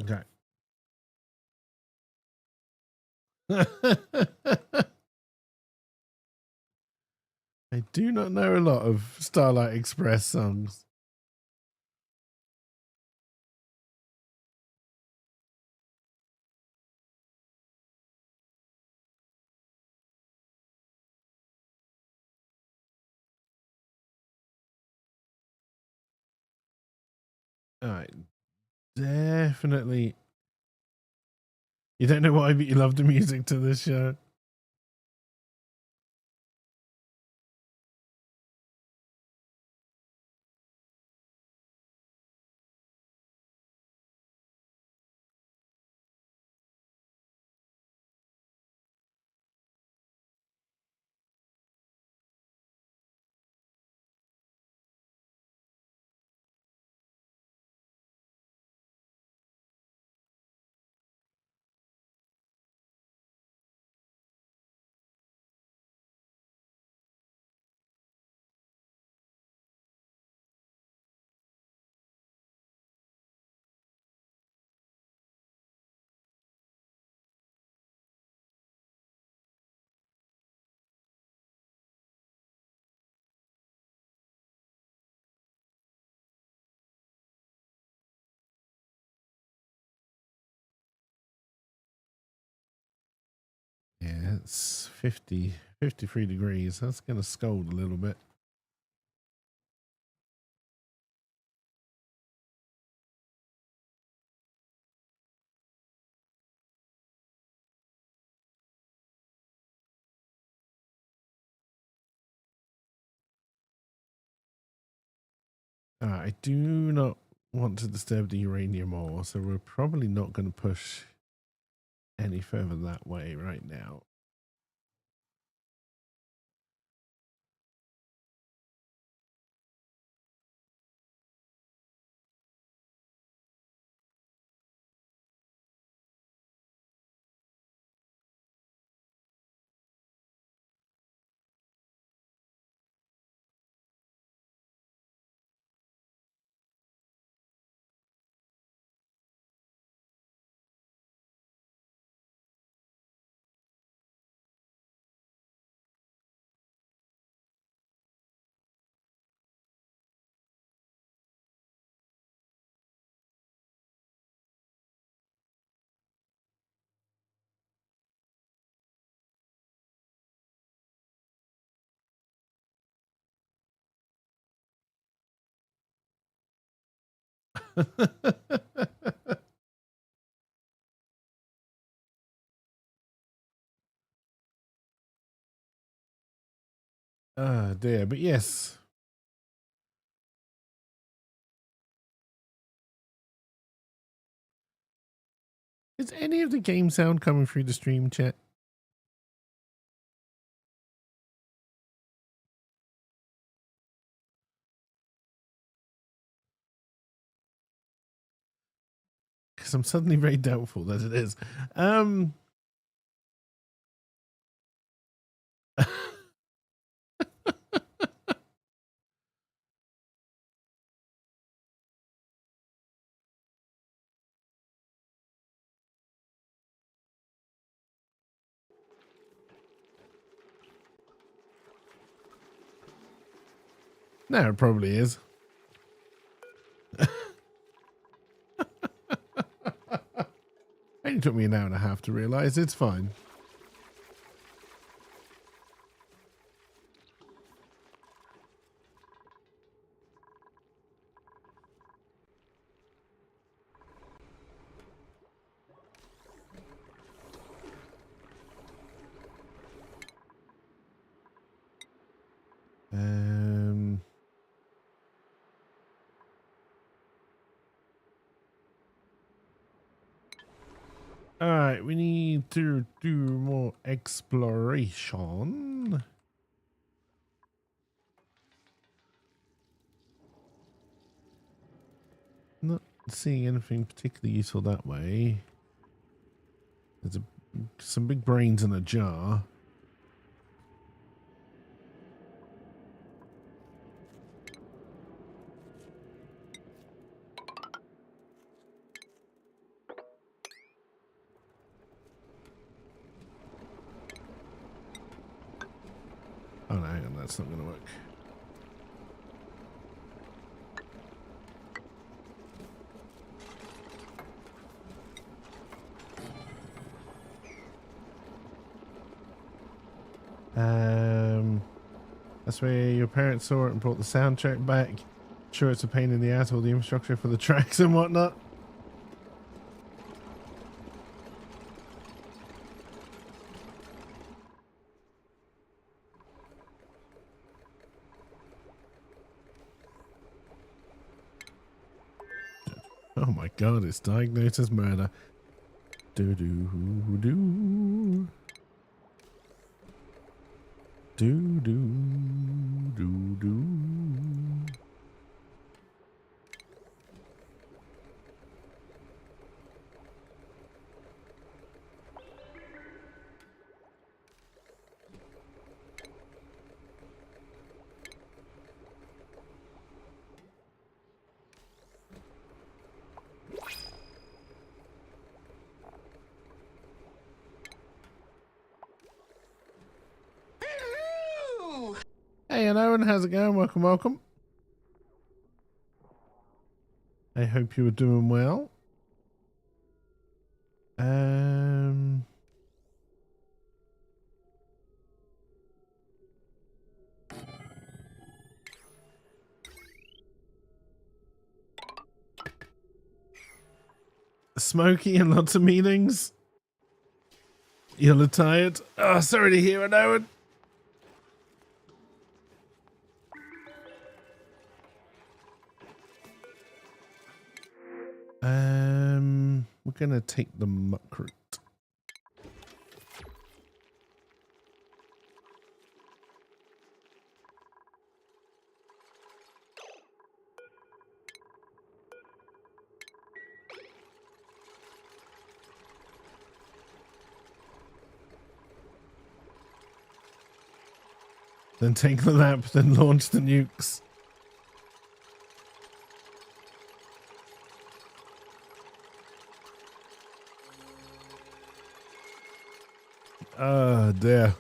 Okay. I do not know a lot of Starlight Express songs. All right. Definitely. You don't know why, but you love the music to this show. Yeah, it's 53 degrees. That's going to scold a little bit. I do not want to disturb the uranium ore, so we're probably not going to push any further that way right now. Ah, dear. But yes. Is any of the game sound coming through the stream chat? Because I'm suddenly very doubtful that it is. No, it probably is. Only took me an hour and a half to realize it's fine. All right, we need to do more exploration. Not seeing anything particularly useful that way. There's some big brains in a jar. Oh no, hang on, that's not going to work. That's where your parents saw it and brought the soundtrack back. Sure, it's a pain in the ass, all the infrastructure for the tracks and whatnot. Oh my god, it's diagnosed as murder. Do do do do do do do. Hey, and Owen, how's it going? Welcome, welcome. I hope you were doing well. Smoky and lots of meetings. You're tired. Oh, sorry to hear it, Owen. We're gonna take the muck route. Then take the lap, then launch the nukes. Oh dear.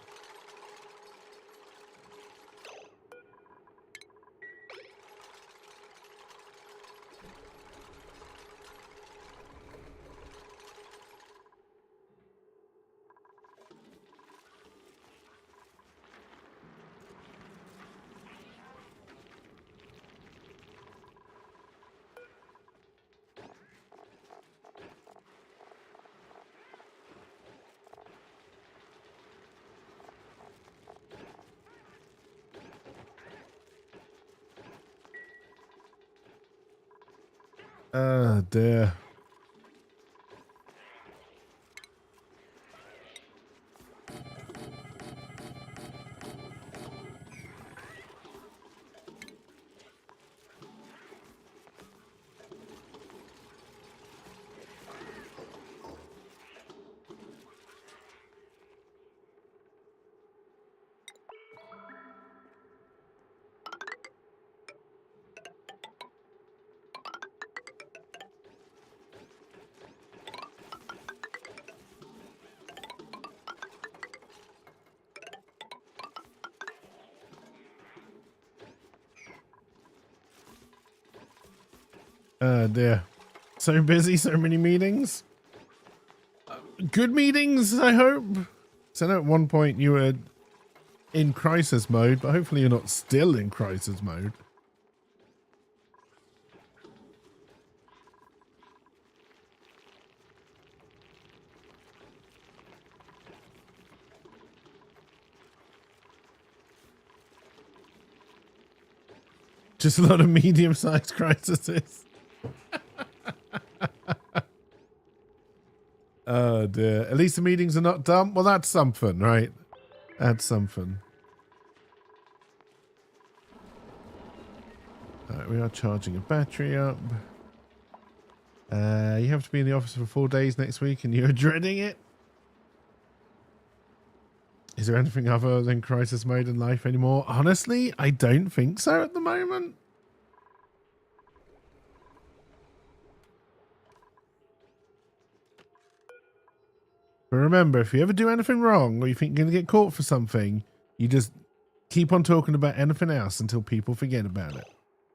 Oh dear. Oh dear. So busy, so many meetings. Good meetings, I hope. So I know at one point you were in crisis mode, but hopefully you're not still in crisis mode. Just a lot of medium-sized crises. Oh dear. At least the meetings are not done. Well, that's something, right? That's something. Alright, we are charging a battery up. You have to be in the office for 4 days next week and you're dreading it? Is there anything other than crisis mode in life anymore? Honestly, I don't think so at the moment. But remember, if you ever do anything wrong or you think you're going to get caught for something, you just keep on talking about anything else until people forget about it.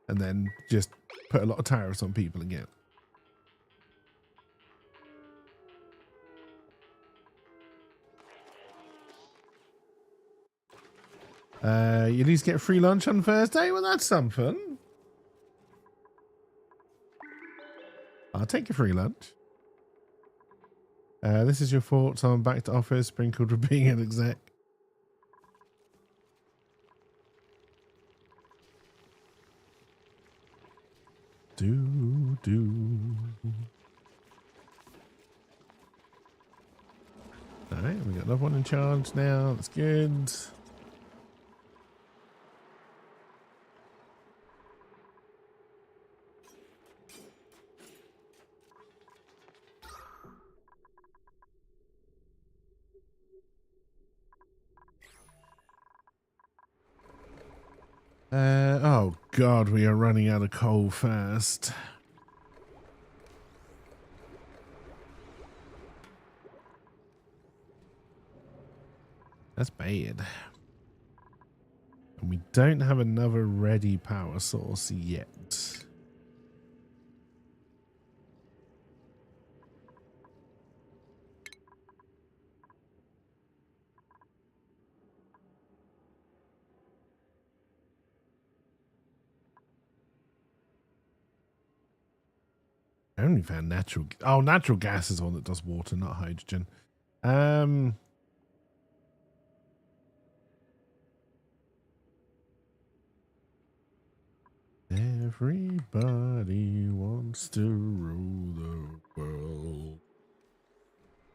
And then just put a lot of tariffs on people again. You at least get free lunch on Thursday? Well, that's something. I'll take your free lunch. This is your thoughts on back to office sprinkled with being an exec. Do, do, another one in charge now. That's good. Oh God, we are running out of coal fast. That's bad. And we don't have another ready power source yet. I only found natural. Oh, natural gas is the one that does water, not hydrogen. Everybody wants to rule the world.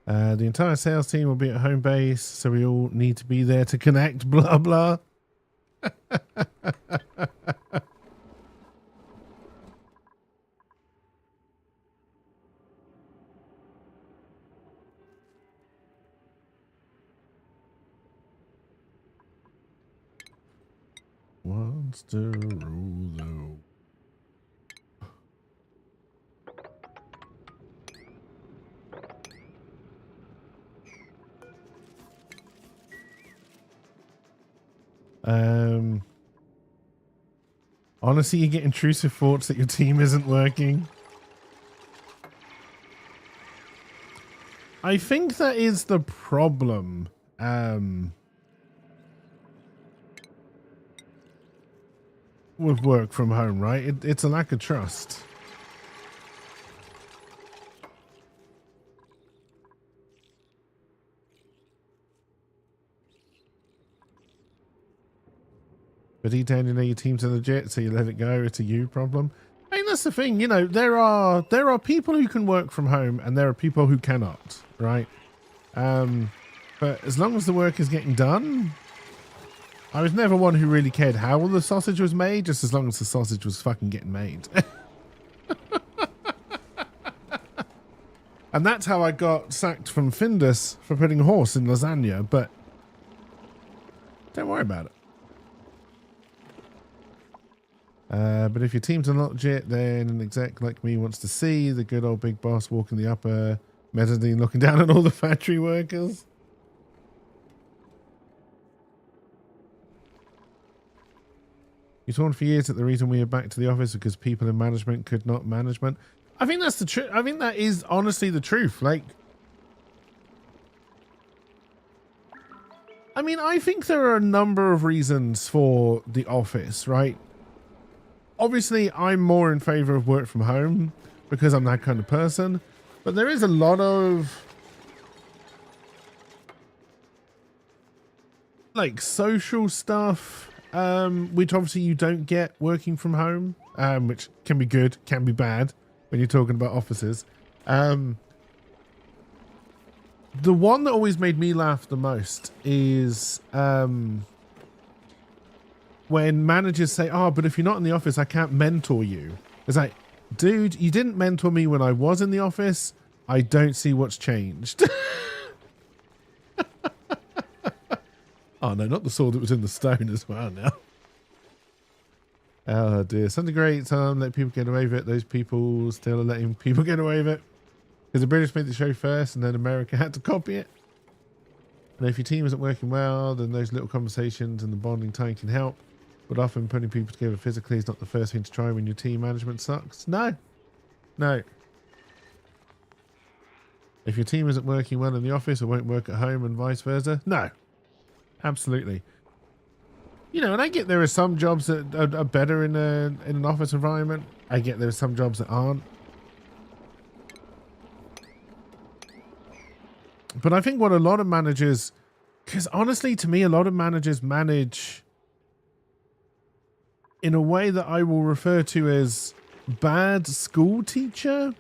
The entire sales team will be at home base, so we all need to be there to connect. Blah blah. Wants to rule the world. Honestly, you get intrusive thoughts that your team isn't working. I think that is the problem. With work from home, right? It's a lack of trust. But you don't know your team's legit, so you let it go. It's a you problem. I mean, that's the thing. You know, there are people who can work from home, and there are people who cannot, right? But as long as the work is getting done, I was never one who really cared how the sausage was made, just as long as the sausage was fucking getting made. And that's how I got sacked from Findus for putting a horse in lasagna, but don't worry about it. But if your teams are not legit, then an exec like me wants to see the good old big boss walking the upper mezzanine looking down at all the factory workers. You told for years that the reason we are back to the office is because people in management could not management. I think that's the truth. I think that is honestly the truth. Like, I mean, I think there are a number of reasons for the office, right? Obviously, I'm more in favor of work from home because I'm that kind of person. But there is a lot of like social stuff, which obviously you don't get working from home, which can be good, can be bad when you're talking about offices. The one that always made me laugh the most is when managers say, oh, but if you're not in the office, I can't mentor you. It's like, dude, you didn't mentor me when I was in the office. I don't see what's changed. Oh, no, not the sword that was in the stone as well now. Oh, dear. Something great. Let people get away with it. Those people still are letting people get away with it. Because the British made the show first and then America had to copy it. And if your team isn't working well, then those little conversations and the bonding time can help. But often putting people together physically is not the first thing to try when your team management sucks. No. No. If your team isn't working well in the office, it won't work at home and vice versa. No. Absolutely. You know, and I get there are some jobs that are better in an office environment. I get there are some jobs that aren't. But I think what a lot of managers, because honestly, to me, a lot of managers manage in a way that I will refer to as bad school teacher.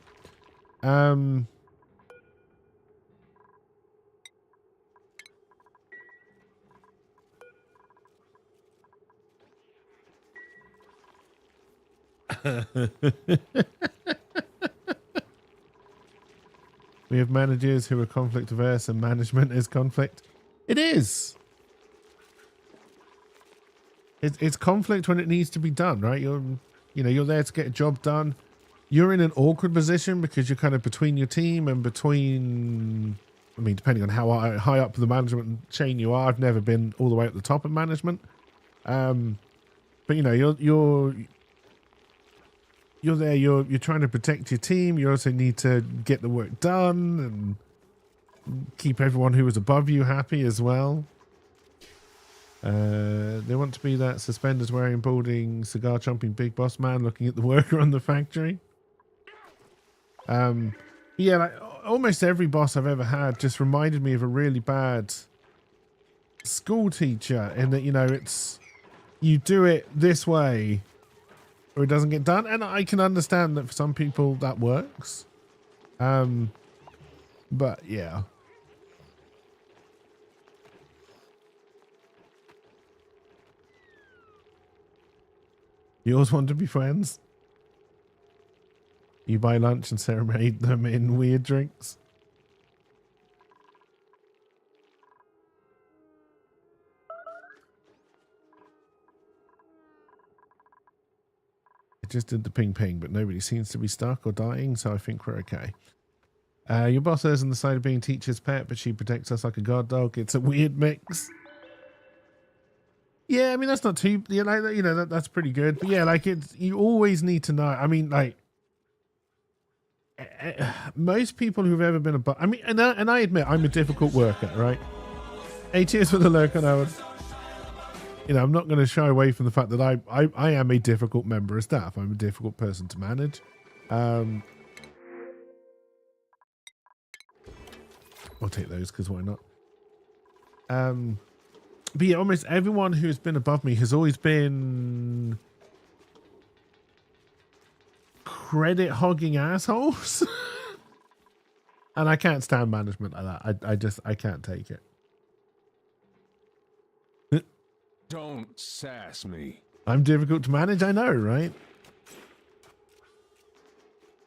We have managers who are conflict averse and management is conflict. It is. It's conflict when it needs to be done, right? You're there to get a job done. You're in an awkward position because you're kind of between your team and between, I mean, depending on how high up the management chain you are. I've never been all the way at the top of management. But you know, you're there, you're trying to protect your team. You also need to get the work done and keep everyone who is above you happy as well. They want to be that suspenders wearing, balding, cigar chomping big boss man looking at the worker on the factory. Yeah, like almost every boss I've ever had just reminded me of a really bad school teacher in that, you know, it's, you do it this way or it doesn't get done. And I can understand that for some people that works. But yeah. You always want to be friends? You buy lunch and serenade them in weird drinks? It just did the ping ping, but nobody seems to be stuck or dying, so I think we're okay. Your boss is on the side of being teacher's pet, but she protects us like a guard dog. It's a weird mix. Yeah, I mean, that's not too, you know, that's pretty good. But yeah, like it's, you always need to know. I mean, like, most people who've ever been I mean, and I admit I'm a difficult worker, right? 8 years for the lurk, and I would, you know, I'm not going to shy away from the fact that I am a difficult member of staff. I'm a difficult person to manage. I'll take those because why not? But yeah, almost everyone who's been above me has always been credit hogging assholes. And I can't stand management like that. I can't take it. Don't sass me. I'm difficult to manage, I know, right?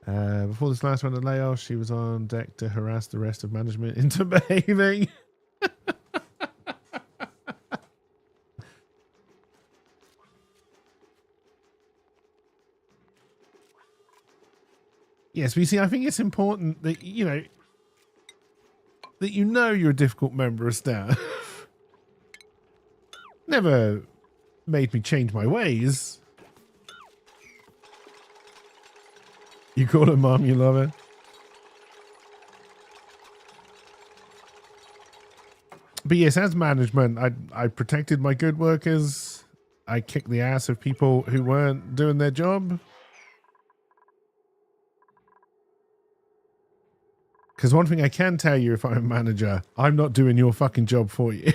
Before this last round of layoffs, she was on deck to harass the rest of management into behaving. Yes, but you see, I think it's important that, you know you're a difficult member of staff. Never made me change my ways. You call her mom, you love her. But yes, as management, I protected my good workers. I kicked the ass of people who weren't doing their job. Because one thing I can tell you, if I'm a manager, I'm not doing your fucking job for you.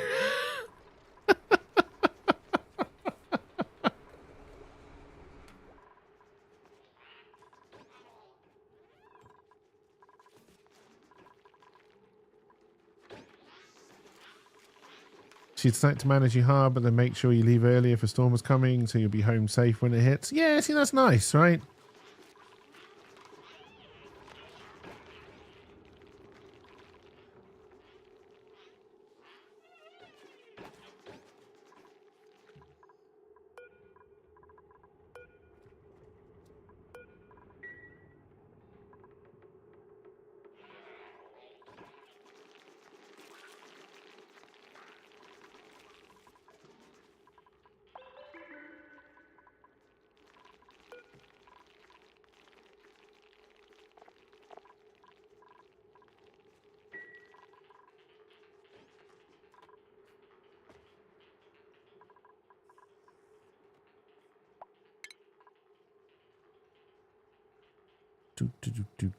She'd start to manage you hard, but then make sure you leave early if a storm is coming, so you'll be home safe when it hits. Yeah, see, that's nice, right?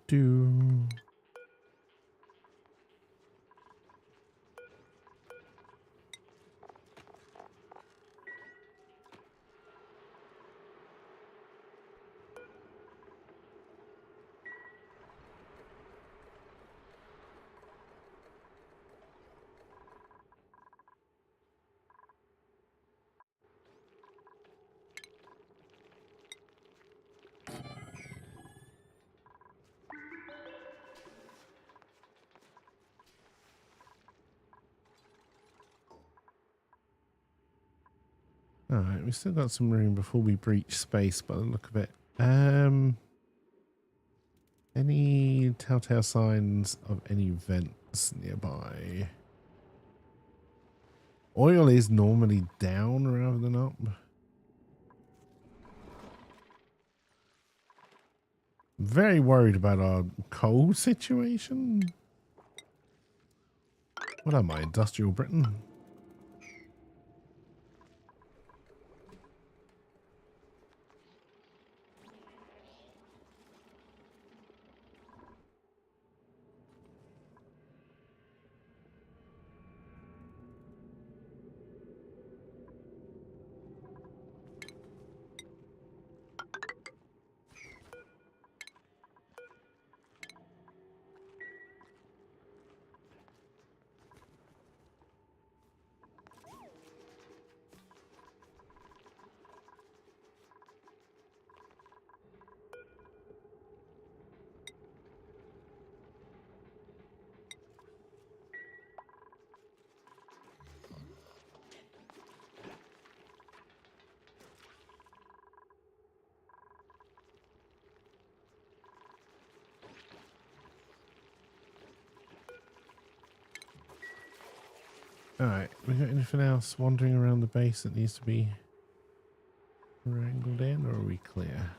Do. Alright, we still got some room before we breach space by the look of it. Any telltale signs of any vents nearby? Oil is normally down rather than up. I'm very worried about our coal situation. What am I, Industrial Britain? Alright, we got anything else wandering around the base that needs to be wrangled in, or are we clear?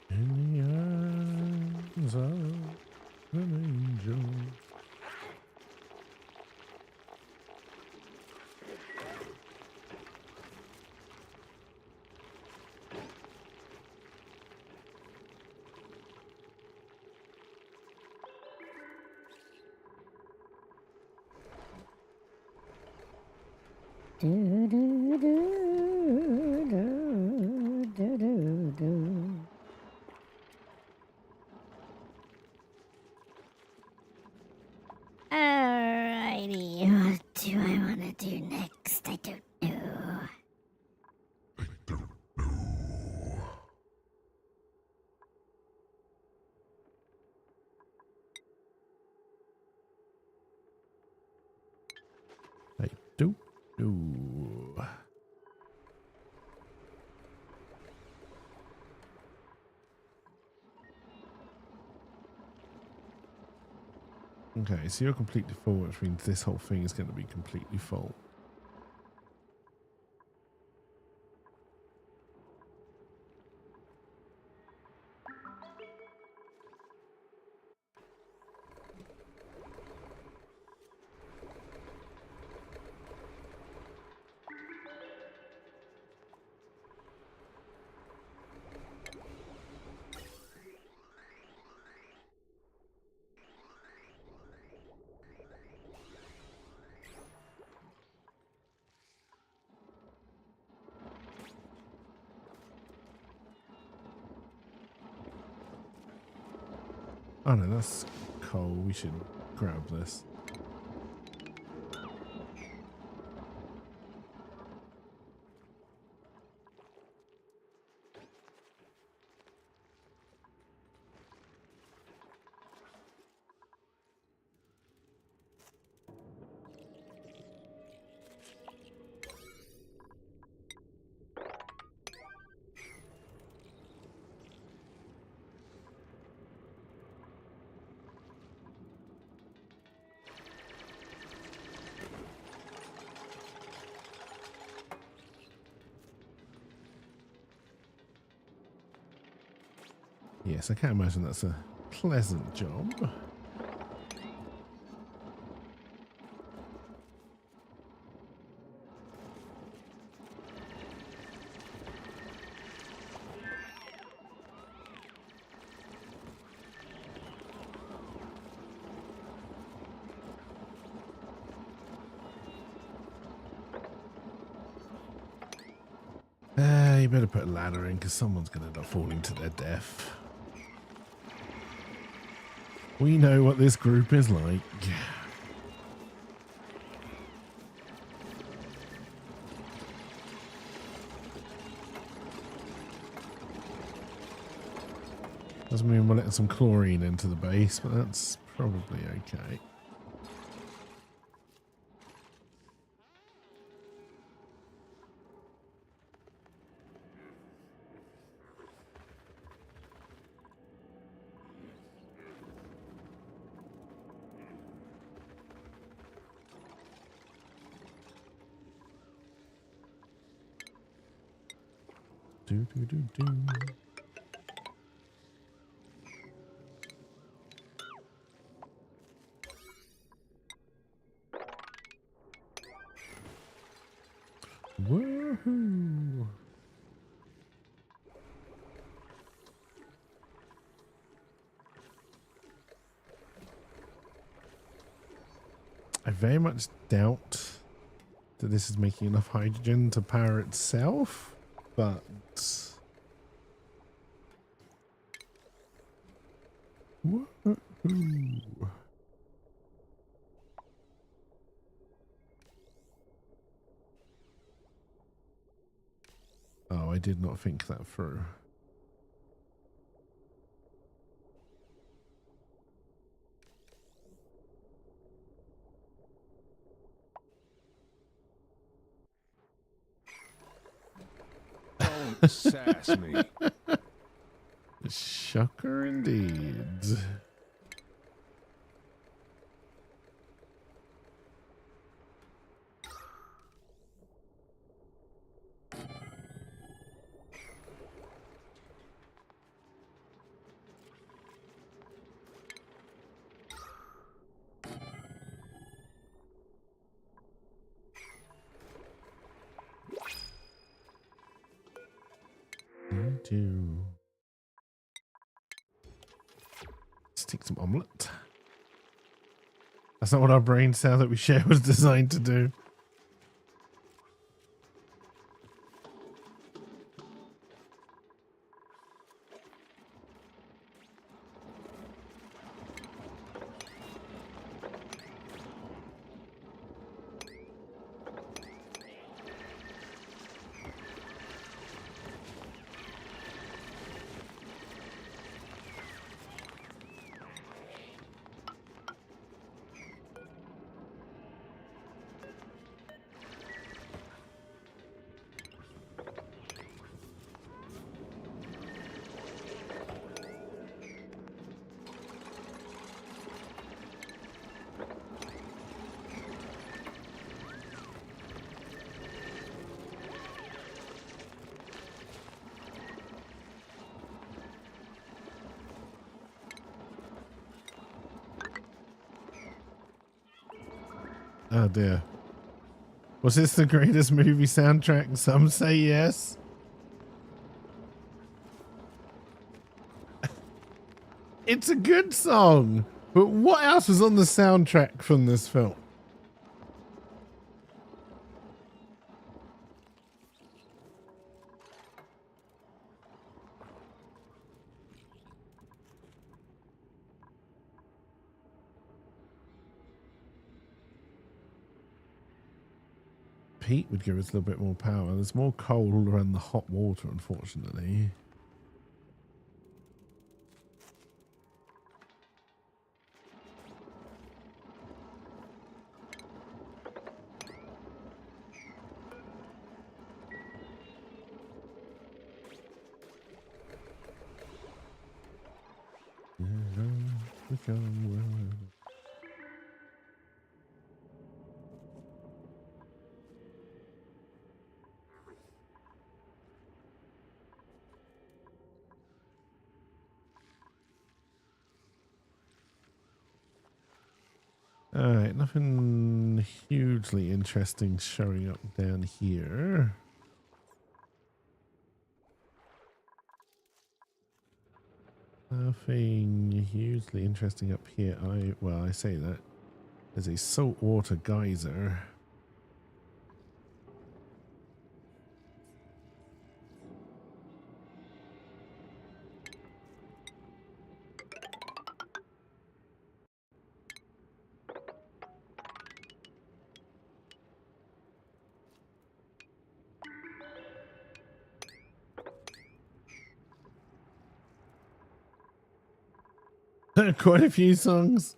In the arms of an angel. Do, do, do, do, do, do, do. Alrighty, what do I want to do next? I don't know. I don't know. Okay, so you're completely full, which means this whole thing is going to be completely full. Oh no, that's coal. We should grab this. Yes, I can't imagine that's a pleasant job. you better put a ladder in because someone's going to end up falling to their death. We know what this group is like. Doesn't mean we're letting some chlorine into the base, but that's probably okay. Do, do, do, do. Woohoo! I very much doubt that this is making enough hydrogen to power itself, but woohoo! Oh, I did not think that through. Don't sass me. Shocker indeed. To stick some omelette. That's not what our brain cell that we share was designed to do. Oh dear. Was this the greatest movie soundtrack? Some say yes. It's a good song, but what else was on the soundtrack from this film? Heat would give us a little bit more power. There's more coal all around the hot water, unfortunately. Alright, nothing hugely interesting showing up down here. Nothing hugely interesting up here. I say that. There's a saltwater geyser. Quite a few songs.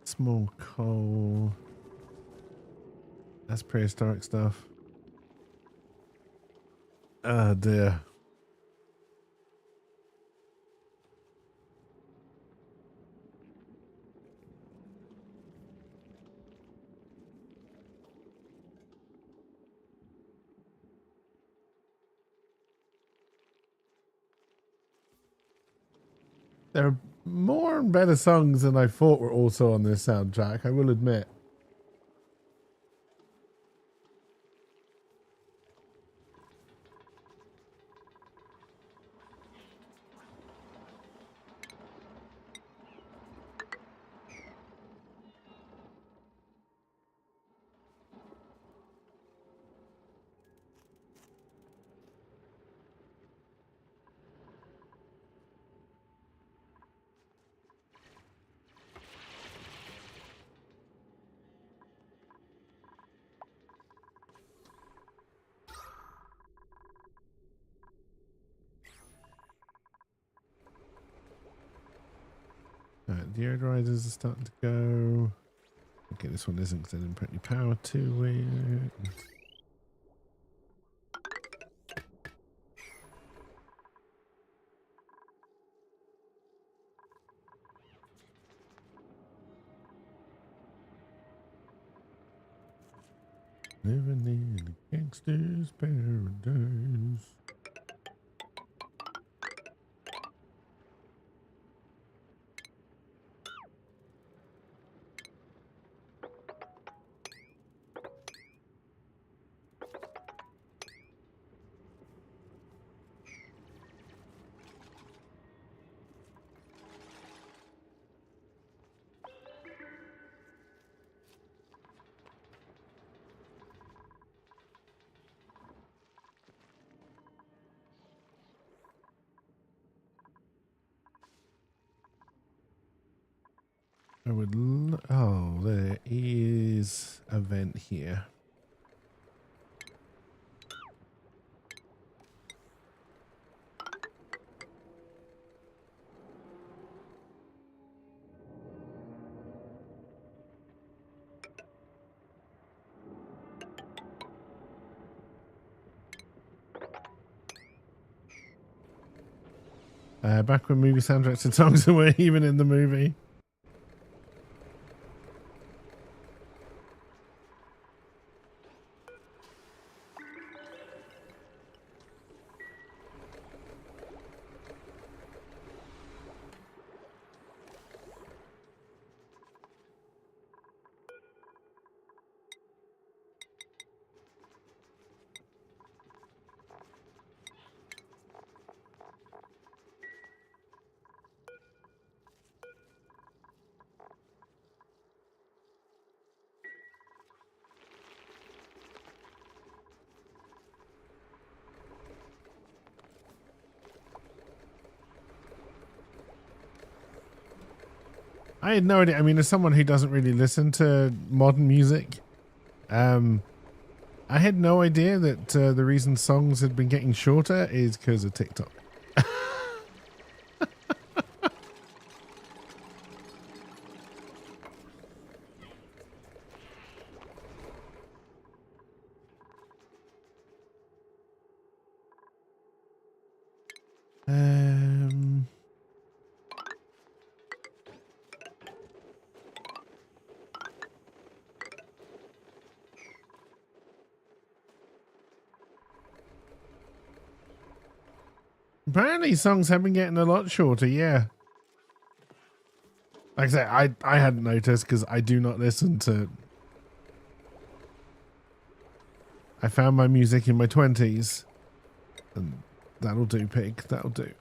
Small coal. That's prehistoric stuff. Oh dear. There are more and better songs than I thought were also on this soundtrack, I will admit. Alright, the deodorizers are starting to go. Okay, this one isn't because I didn't put any power to it. Living in a gangster's paradise. I would. Oh, there is a vent here. Back when movie soundtracks and songs were even in the movie. I had no idea. I mean, as someone who doesn't really listen to modern music, I had no idea that the reason songs had been getting shorter is because of TikTok. Apparently songs have been getting a lot shorter, yeah. Like I say, I hadn't noticed because I do not listen to... I found my music in my 20s. And that'll do, pig. That'll do.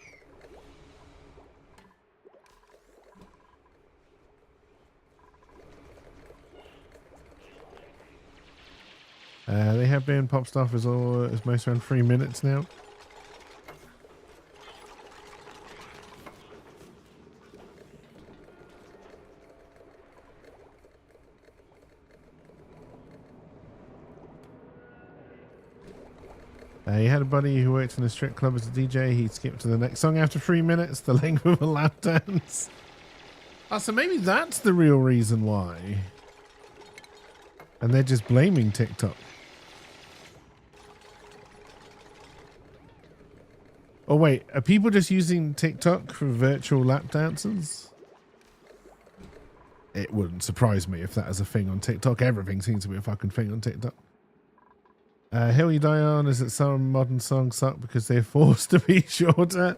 They have been popped off as most around 3 minutes now. He had a buddy who worked in a strip club as a DJ. He skipped to the next song after 3 minutes, the length of a lap dance. Oh, so maybe that's the real reason why. And they're just blaming TikTok. Oh wait, are people just using TikTok for virtual lap dances? It wouldn't surprise me if that is a thing on TikTok. Everything seems to be a fucking thing on TikTok. Hill You Die On is that some modern songs suck because they're forced to be shorter.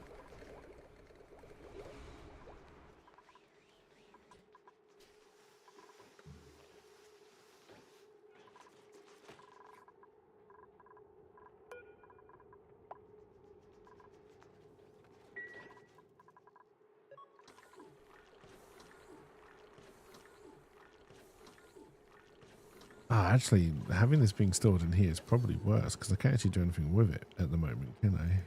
Actually, having this being stored in here is probably worse because I can't actually do anything with it at the moment, can I?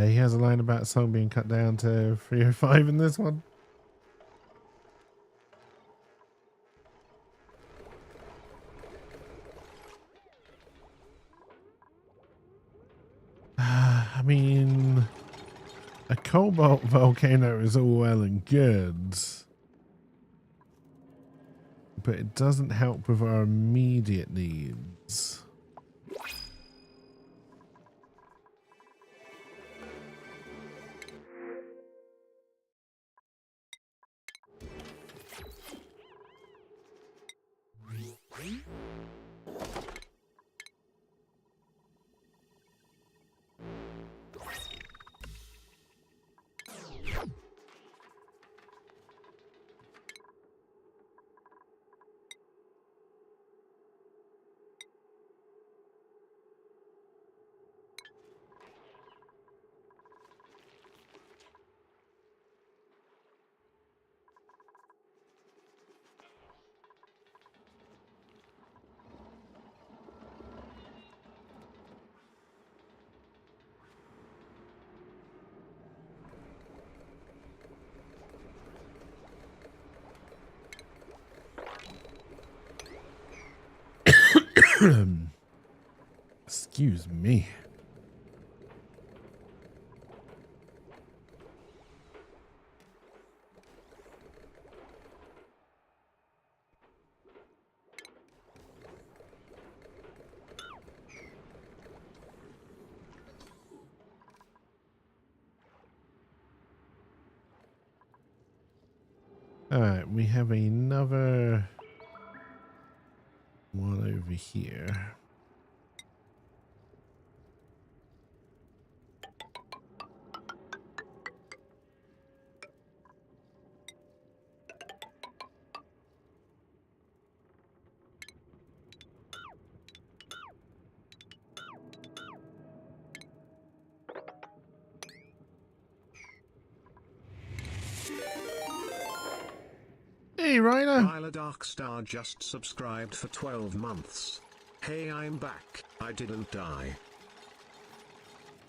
He has a line about a song being cut down to 305 in this one. I mean, a cobalt volcano is all well and good, but it doesn't help with our immediate needs. Excuse me. All right, we have another one over here. Hey, Ryder. Ryla Darkstar just subscribed for 12 months. Hey, I'm back. I didn't die.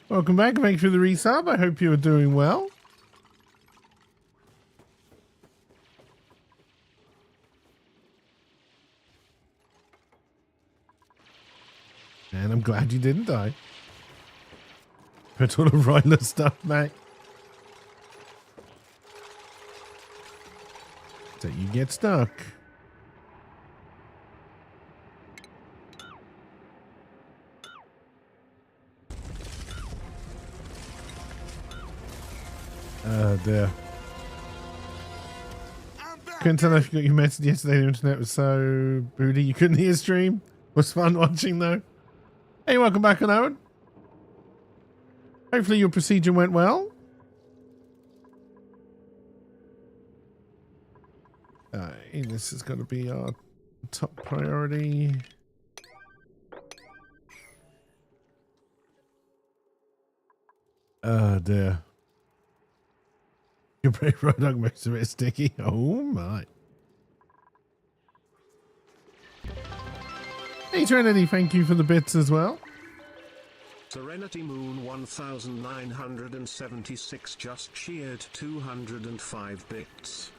Welcome back. Thanks for the resub. I hope you are doing well. And I'm glad you didn't die. Put all the Ryla stuff back. So you get stuck. Dear. Couldn't tell if you got your message yesterday. The internet was so booty you couldn't hear stream. Was fun watching though. Hey, welcome back, Owen. Hopefully your procedure went well. Okay, this is going to be our top priority. Oh dear. Your brave road dog makes a bit sticky. Oh my. Hey Trinity, thank you for the bits as well. Serenity Moon 1976 just cheered 205 bits.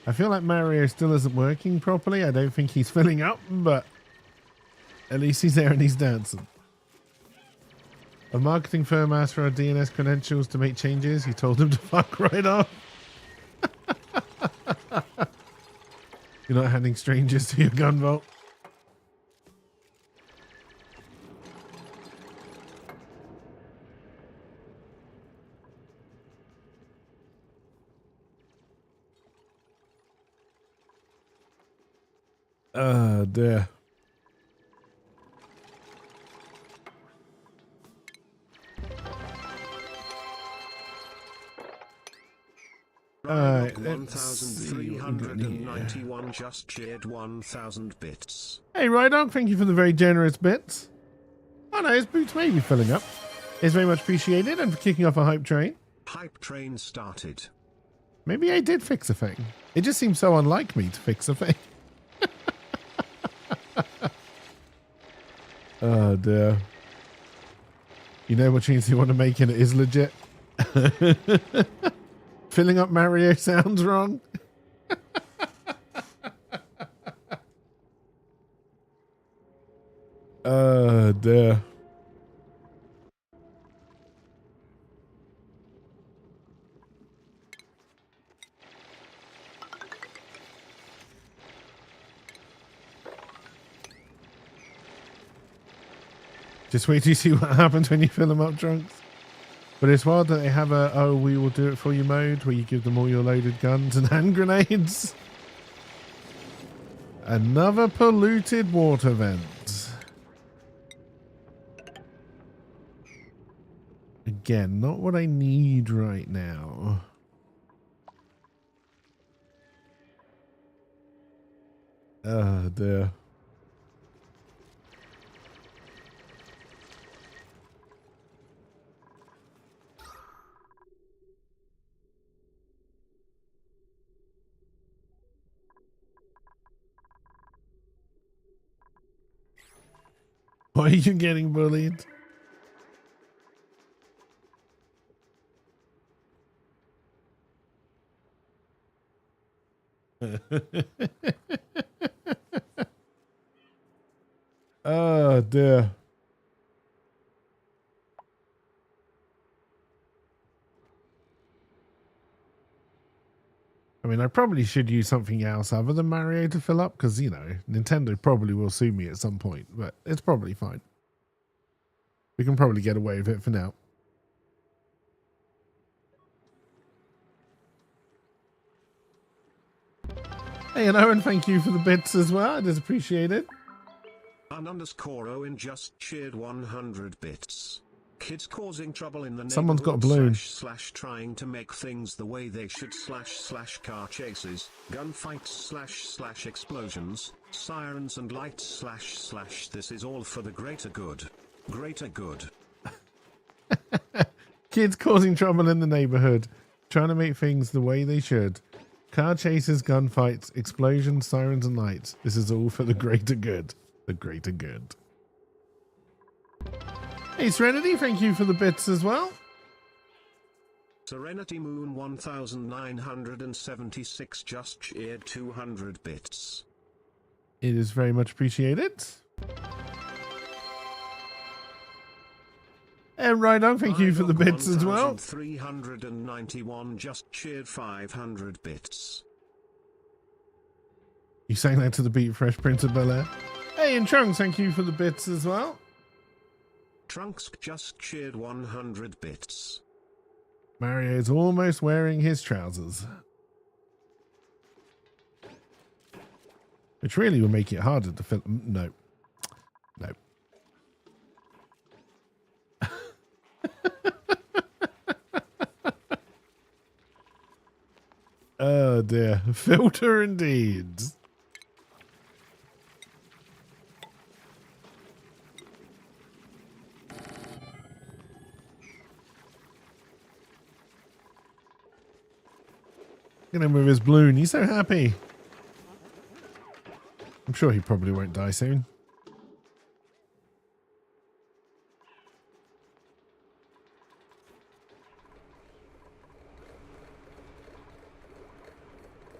I feel like Mario still isn't working properly. I don't think he's filling up, but at least he's there and he's dancing. A marketing firm asked for our DNS credentials to make changes. He told them to fuck right off. You're not handing strangers to your gun vault. Oh dear. Alright, 1391 just cheered 1000 bits. Hey Rydog, thank you for the very generous bits. Oh no, his boots may be filling up. It's very much appreciated, and for kicking off a hype train. Hype train started. Maybe I did fix a thing. It just seems so unlike me to fix a thing. Oh dear. You know what change you want to make and it is legit? Filling up Mario sounds wrong. Oh dear. Just wait till you see what happens when you fill them up, Trunks. But it's wild that they have a, oh, we will do it for you mode, where you give them all your loaded guns and hand grenades. Another polluted water vent. Again, not what I need right now. Oh dear. Why are you getting bullied? Oh dear. I mean, I probably should use something else other than Mario to fill up, because, you know, Nintendo probably will sue me at some point, but it's probably fine. We can probably get away with it for now. Hey, and Owen, thank you for the bits as well. It is appreciated. _Owen just cheered 100 bits. Kids causing trouble in the Someone's got a neighborhood balloon. / trying to make things the way they should / car chases, gunfights / explosions, sirens and lights / this is all for the greater good. Greater good. Kids causing trouble in the neighborhood, trying to make things the way they should. Car chases, gunfights, explosions, sirens and lights. This is all for the greater good. The greater good. Hey Serenity, thank you for the bits as well. Serenity Moon 1976 just cheered 200 bits. It is very much appreciated. And Rhino, thank you for the bits as well. 391 just cheered 500 bits. You sang that to the beat, Fresh Prince of Bel-Air. Hey, and Trunks, thank you for the bits as well. Trunks just cheered 100 bits. Mario's almost wearing his trousers. Which really will make it harder to fill. No. No. Oh dear. Filter indeed. Look at him with his balloon. He's so happy. I'm sure he probably won't die soon.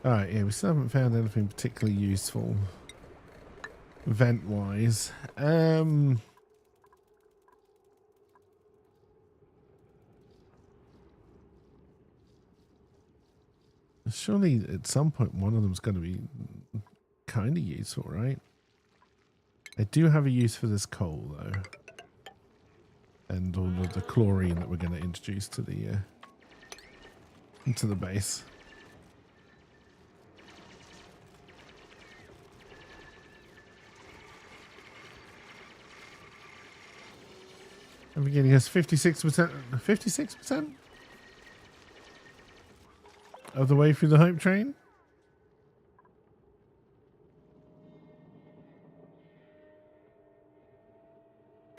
Alright, yeah, we still haven't found anything particularly useful. Vent-wise. Surely at some point one of them's going to be kind of useful, right? I do have a use for this coal, though. And all of the chlorine that we're going to introduce to the into the base. I'm getting us 56%. 56%? Of the way through the hype train?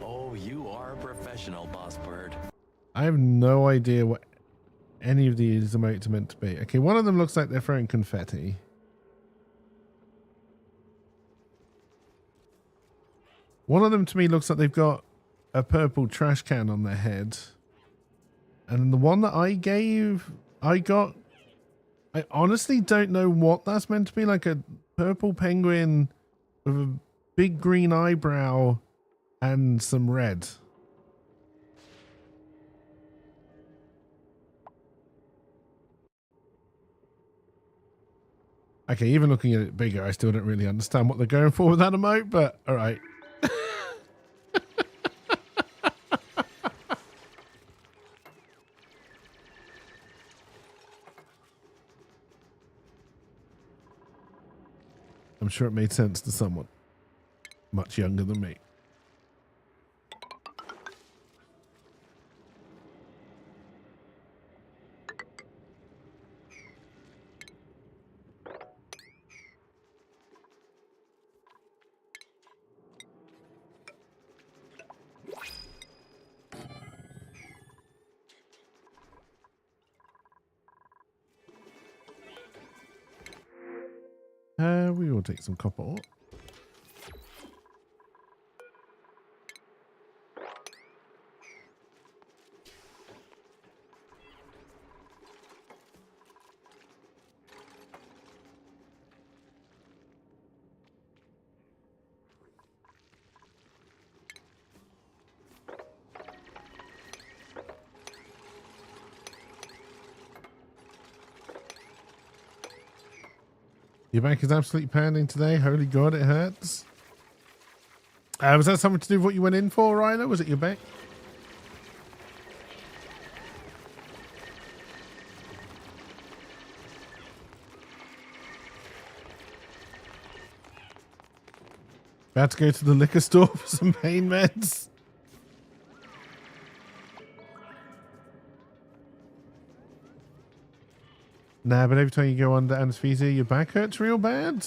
Oh, you are a professional, Boss Bird. I have no idea what any of these emotes are meant to be. Okay, one of them looks like they're throwing confetti. One of them to me looks like they've got a purple trash can on their head. And the one that I got, I honestly don't know what that's meant to be. Like a purple penguin with a big green eyebrow and some red. Okay, even looking at it bigger, I still don't really understand what they're going for with that emote, but all right. I'm sure it made sense to someone much younger than me. We will take some copper ore. Your back is absolutely pounding today. Holy God, it hurts. Was that something to do with what you went in for, Ryla? Was it your back? About to go to the liquor store for some pain meds. Nah, but every time you go under anesthesia, your back hurts real bad.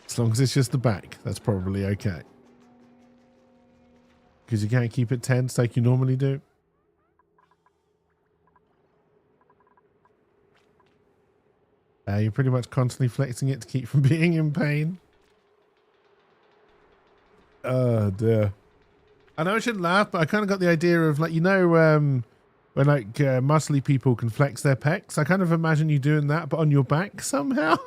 As long as it's just the back, that's probably okay. Because you can't keep it tense like you normally do. You're pretty much constantly flexing it to keep from being in pain. Oh dear. I know I shouldn't laugh, but I kind of got the idea of, like, you know, when like muscly people can flex their pecs. I kind of imagine you doing that, but on your back somehow.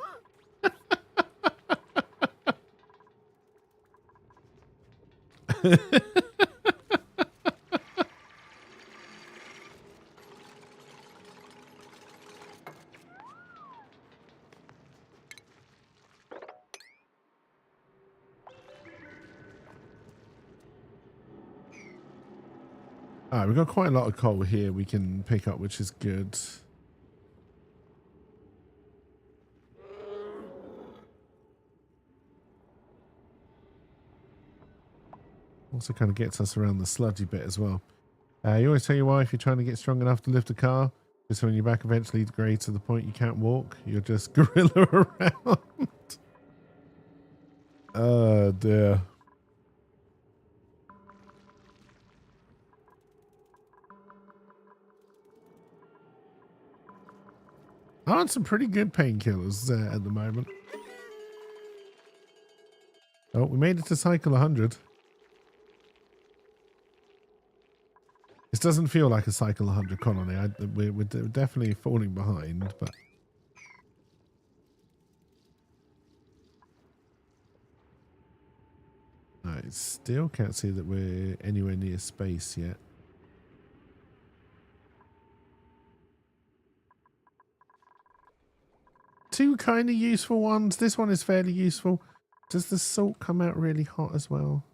Alright, we've got quite a lot of coal here we can pick up, which is good. Also kind of gets us around the sludgy bit as well. You always tell your wife you're trying to get strong enough to lift a car, just when your back eventually degrades to the point you can't walk, you're just gorilla around. Oh dear. I'm on some pretty good painkillers at the moment. Oh, we made it to cycle 100. This doesn't feel like a cycle 100 colony. We're definitely falling behind, but... I still can't see that we're anywhere near space yet. Two kind of useful ones. This one is fairly useful. Does the salt come out really hot as well?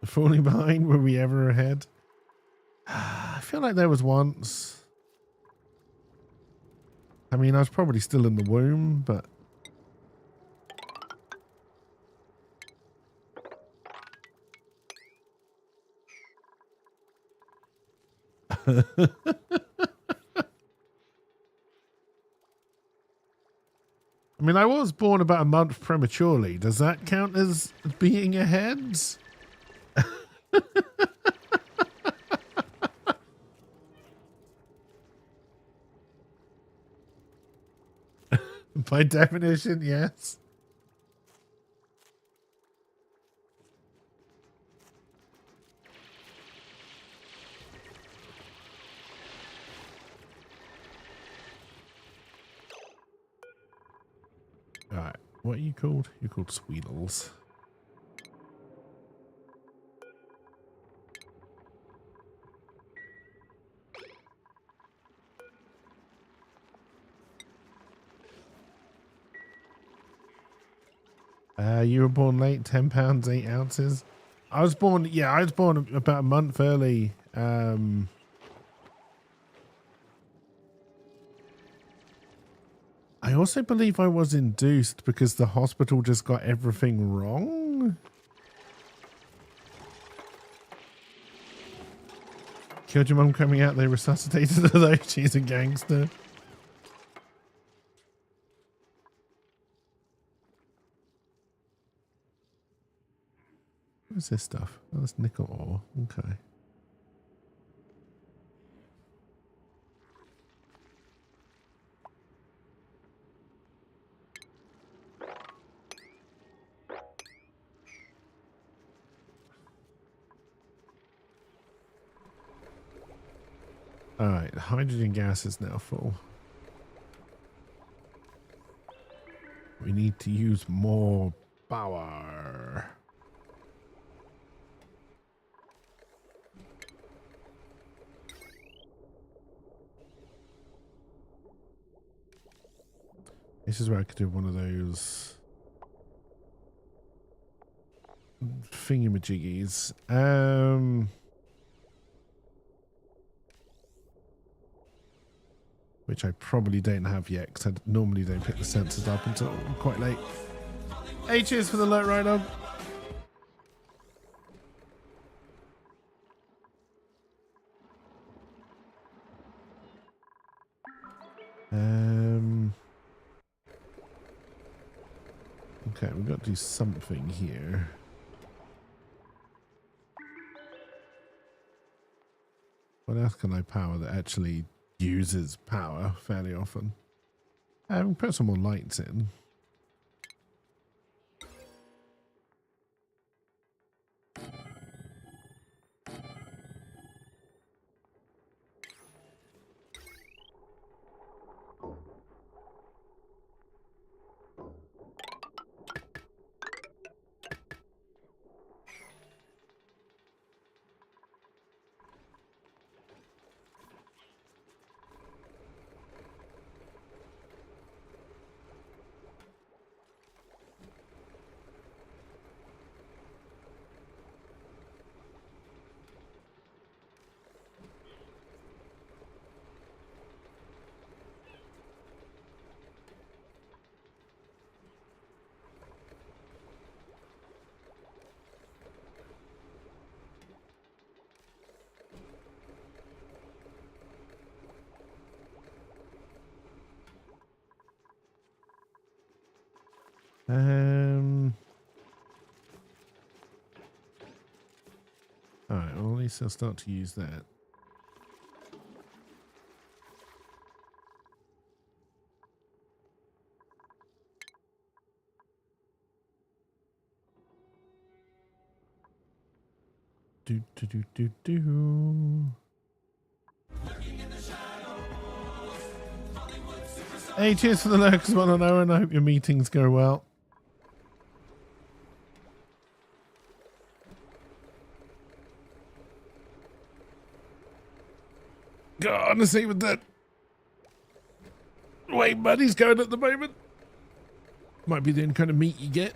Falling behind? Were we ever ahead? I feel like there was once. I mean, I was probably still in the womb, but... I mean, I was born about a month prematurely. Does that count as being ahead? By definition, yes. All right, what are you called? You're called Sweetles. You were born late, 10 pounds, 8 ounces. I was born about a month early. I also believe I was induced because the hospital just got everything wrong. Killed your mum coming out, they resuscitated her though. She's a gangster. What's this stuff? Oh, that's nickel ore. Okay. All right, hydrogen gas is now full. We need to use more power. This is where I could do one of those thingamajiggies. Which I probably don't have yet because I normally don't pick the sensors up until quite late. Hey, cheers for the alert, Rhino. Okay, we've got to do something here. What else can I power that actually uses power fairly often? Put some more lights in. ice, I'll start to use that. Do do do do do. Hey, cheers for the lurks, one on Owen. I hope your meetings go well. God, honestly, with that way money's going at the moment, might be the only kind of meat you get.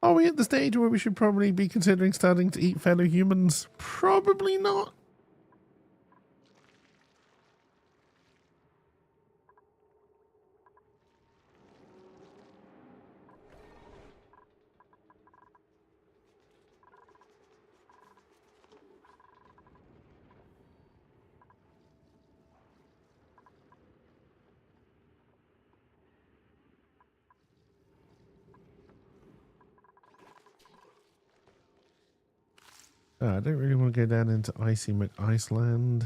Are we at the stage where we should probably be considering starting to eat fellow humans? Probably not. I don't really want to go down into Icy McIceland.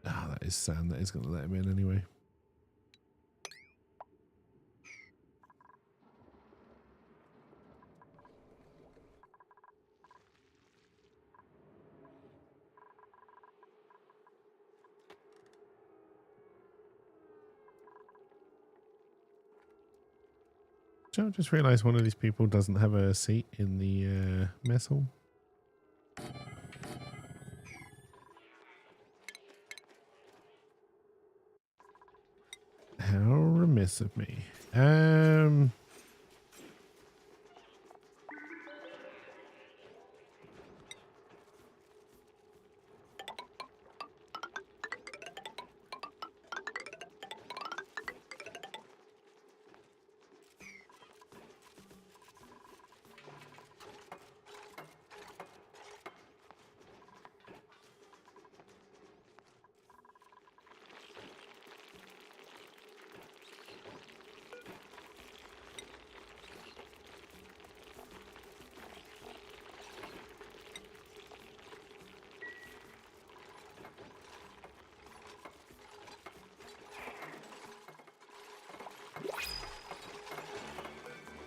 Ah, that is sand. That is going to let him in anyway. So I just realised one of these people doesn't have a seat in the mess hall. How remiss of me.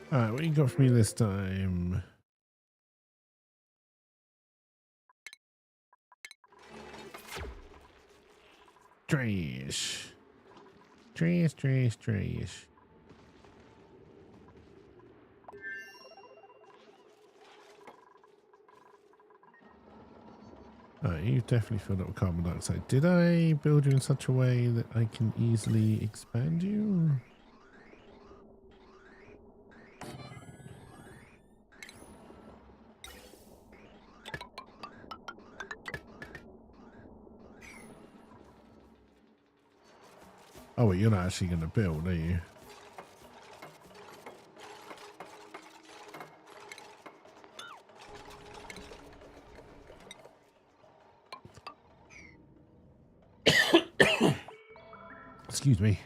Alright, what you got for me this time? Trash. Trash, trash, trash. Alright, you've definitely filled up with carbon dioxide. Did I build you in such a way that I can easily expand you? Oh, wait, you're not actually going to build, are you? Excuse me.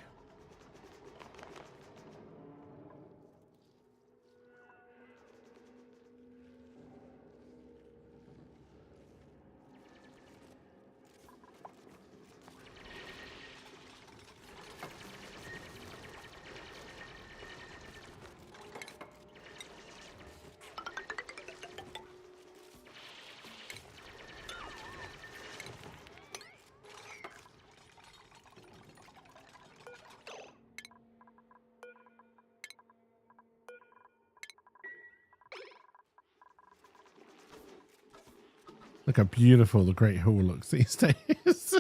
Look how beautiful the Great Hall looks these days.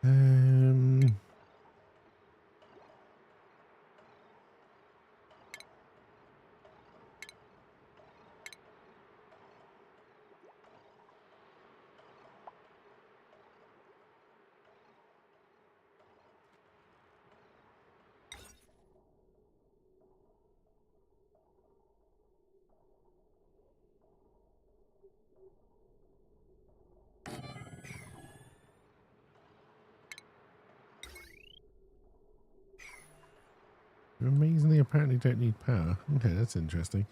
Um, amazingly, apparently don't need power. Okay, that's interesting.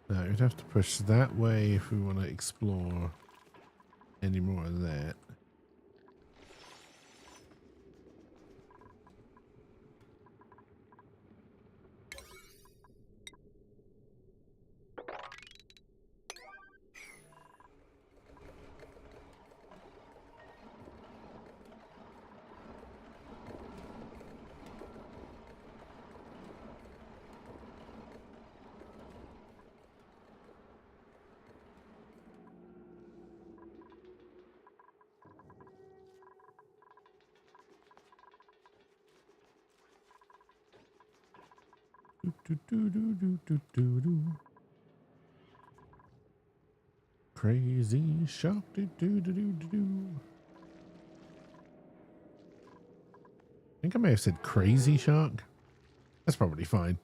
No, we'd have to push that way if we want to explore any more of that. Do, do, do, do, do, do, do. Crazy shark. Do, do, do, do, do, do. I think I may have said crazy shark. That's probably fine.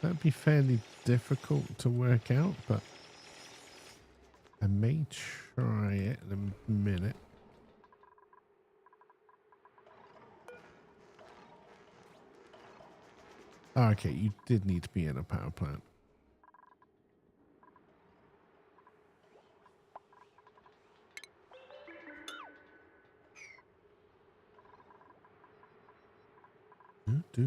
That'd be fairly difficult to work out, but I may try it in a minute. Oh, okay, you did need to be in a power plant. Do.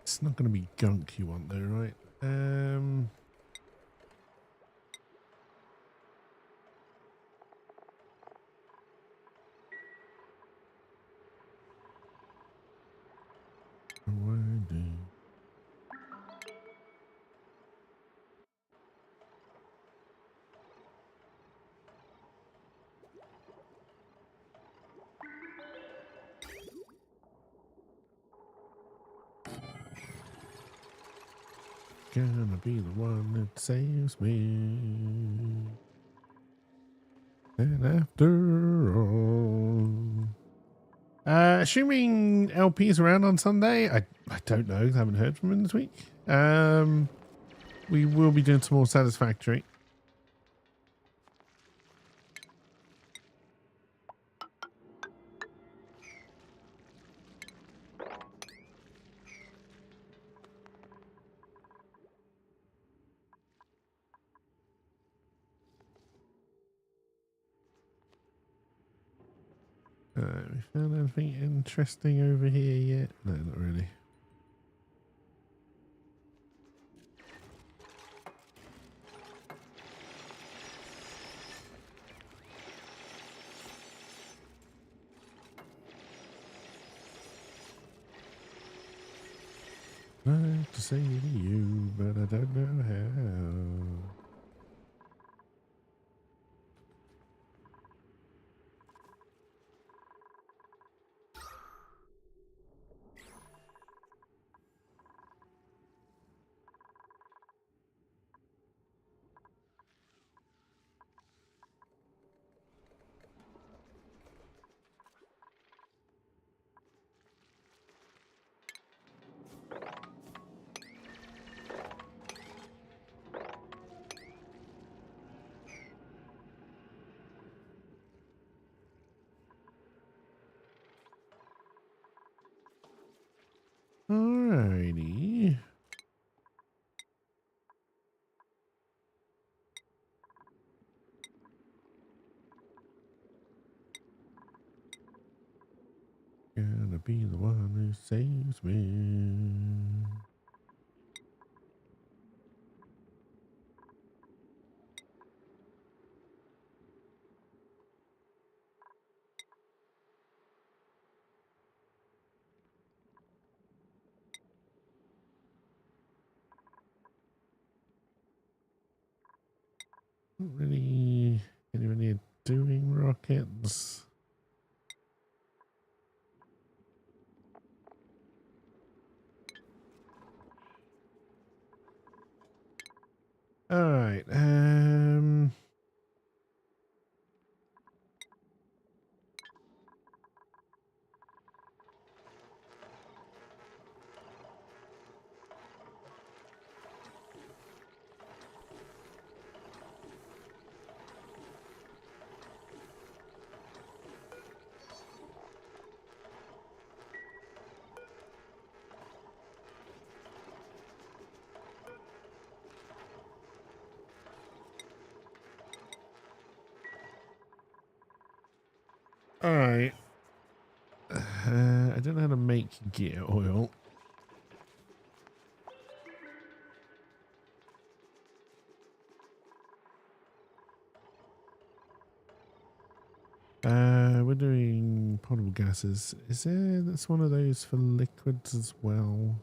It's not going to be gunk you want though, right? Wording. Gonna be the one that saves me. And after all, assuming LP is around on Sunday, I don't know. I haven't heard from him this week. We will be doing some more Satisfactory. We found anything interesting over here yet? No, not really. Like to say to you, but I don't know how. Alrighty. Gonna be the one who saves me. Not really anyone here doing rockets. Alright, alright. I don't know how to make gear oil. We're doing potable gases. Is that's one of those for liquids as well?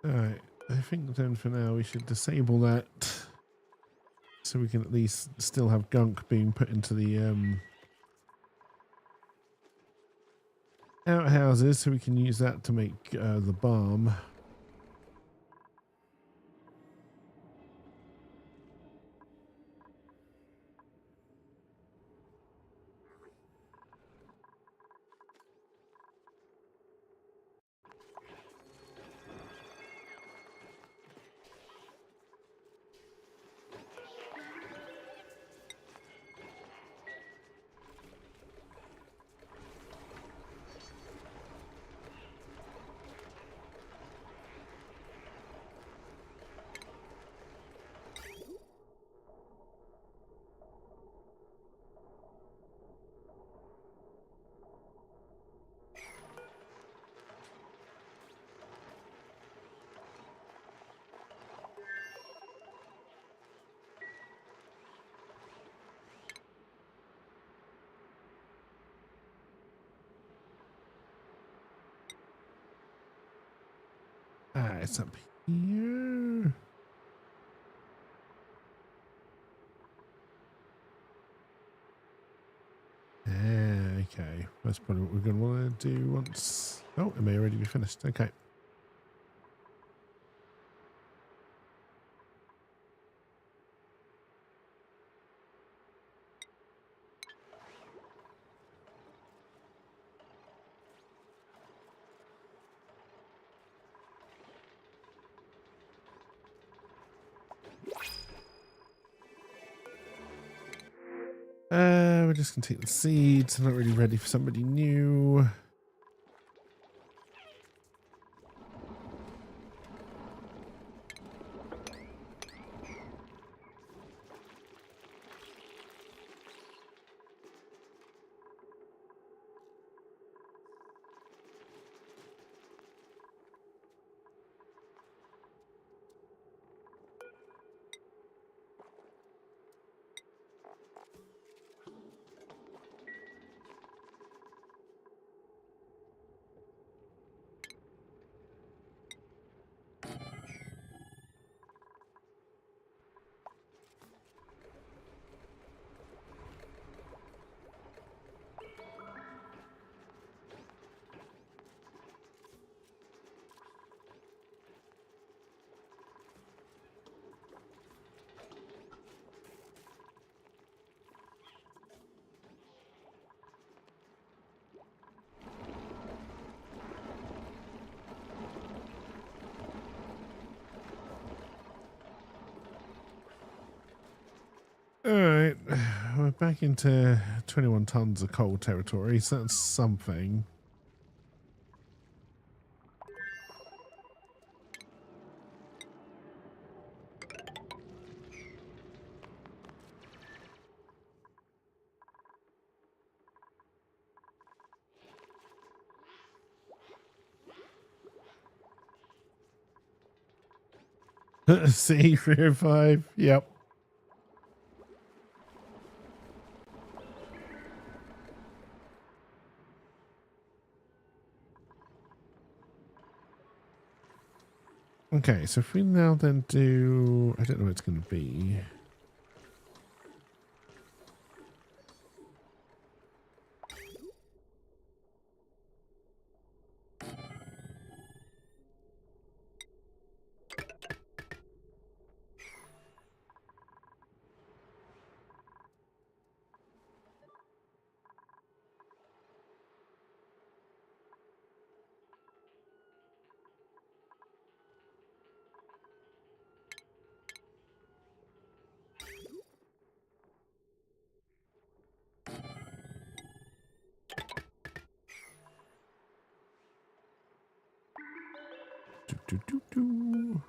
Alright, I think then for now we should disable that so we can at least still have gunk being put into the outhouses so we can use that to make the balm. it's up here. Okay, that's probably what we're going to want to do once. Oh, it may already be finished. Okay. We're just going to take the seeds. Not really ready for somebody new. All right, we're back into 21 tons of coal territory, so that's something. C 305, yep. Okay, so if we now then do, I don't know what it's going to be. Do.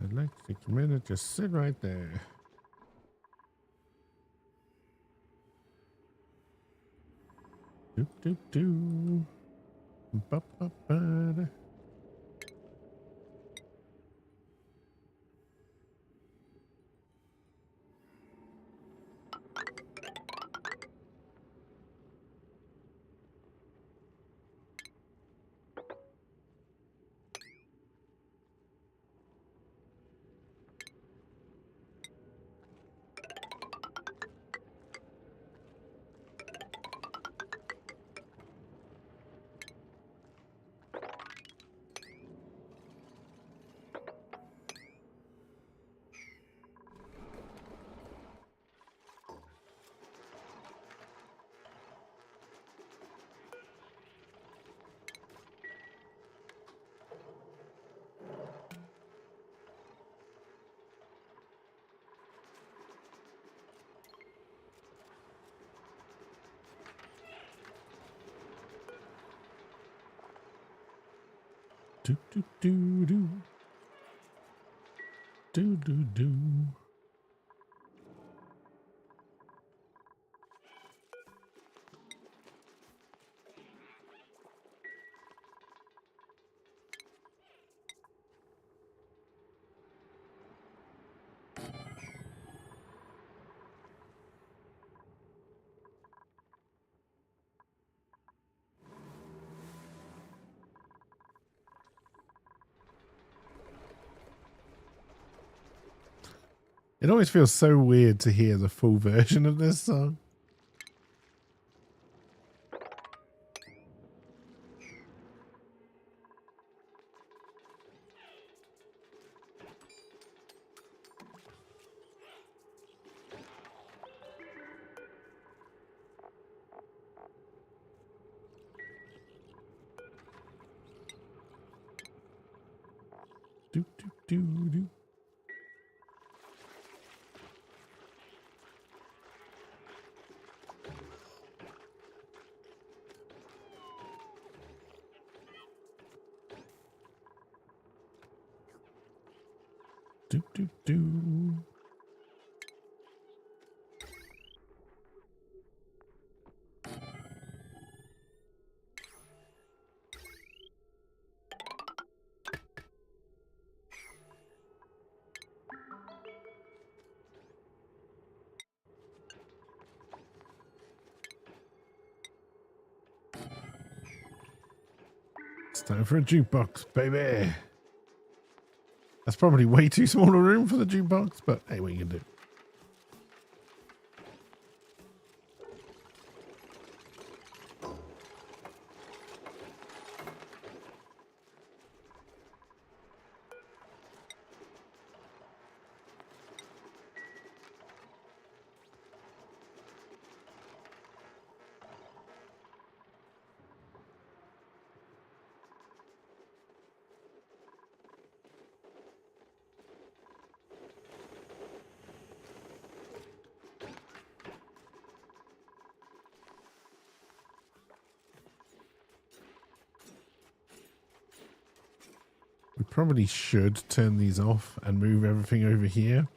I'd like to take a minute, just sit right there. Do. Ba-ba-ba-da. Do. Do. It always feels so weird to hear the full version of this song. Do, do, do, do. Do, do, do. It's time for a jukebox, baby. That's probably way too small a room for the jukebox, but hey, what you can do? We probably should turn these off and move everything over here.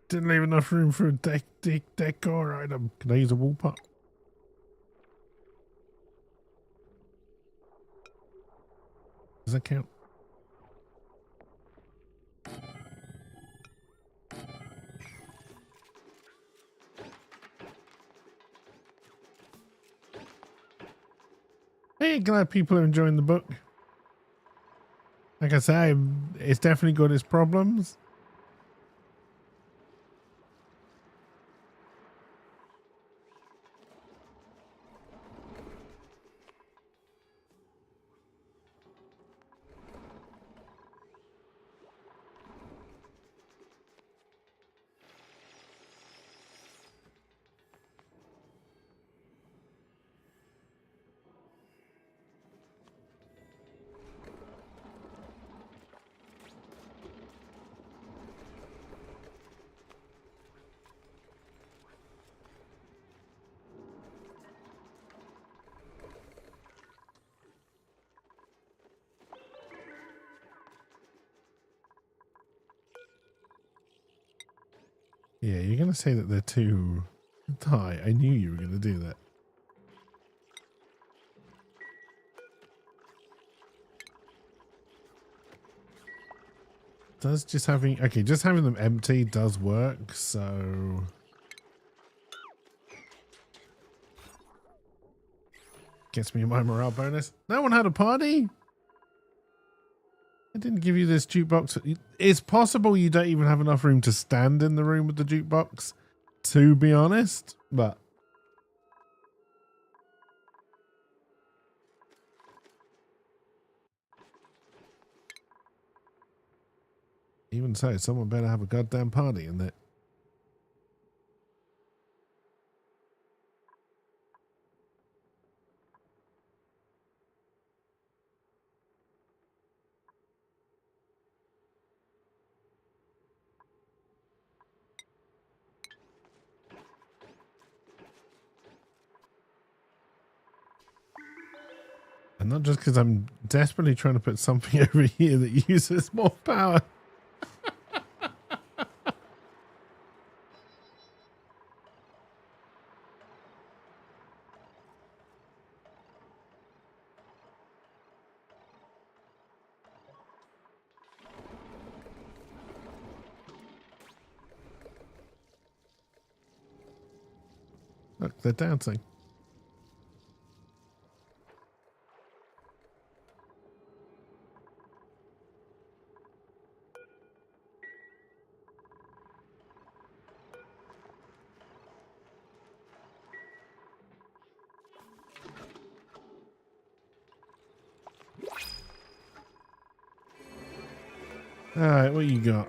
Didn't leave enough room for a decor item. Can I use a wall pot? Does that count? Hey, glad people are enjoying the book. Like I say, it's definitely got its problems. Yeah, you're going to say that they're too high. I knew you were going to do that. Does just having them empty does work, so gets me my morale bonus. No one had a party? I didn't give you this jukebox. It's possible you don't even have enough room to stand in the room with the jukebox, to be honest, but even so, someone better have a goddamn party in there. And not just because I'm desperately trying to put something over here that uses more power. Look, they're dancing. All right, what you got?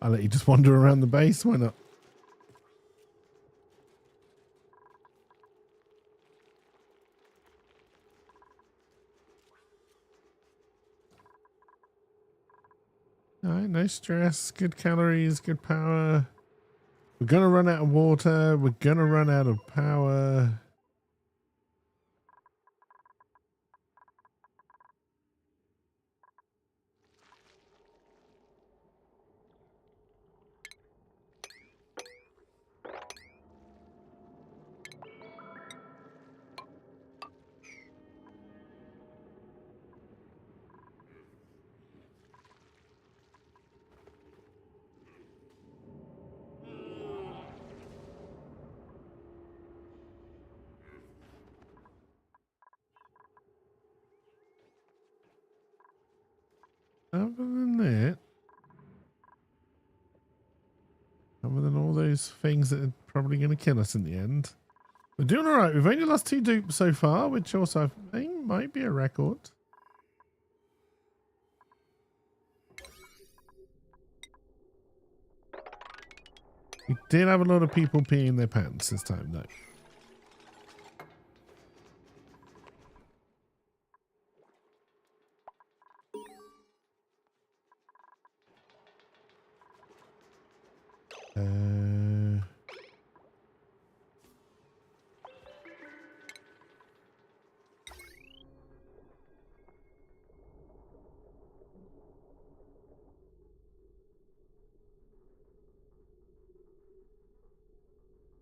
I'll let you just wander around the base. Why not? All right, no stress, good calories, good power. We're going to run out of water. We're going to run out of power. Other than that, other than all those things that are probably going to kill us in the end, we're doing all right. We've only lost 2 dupes so far, which also I think might be a record. We did have a lot of people peeing their pants this time, though.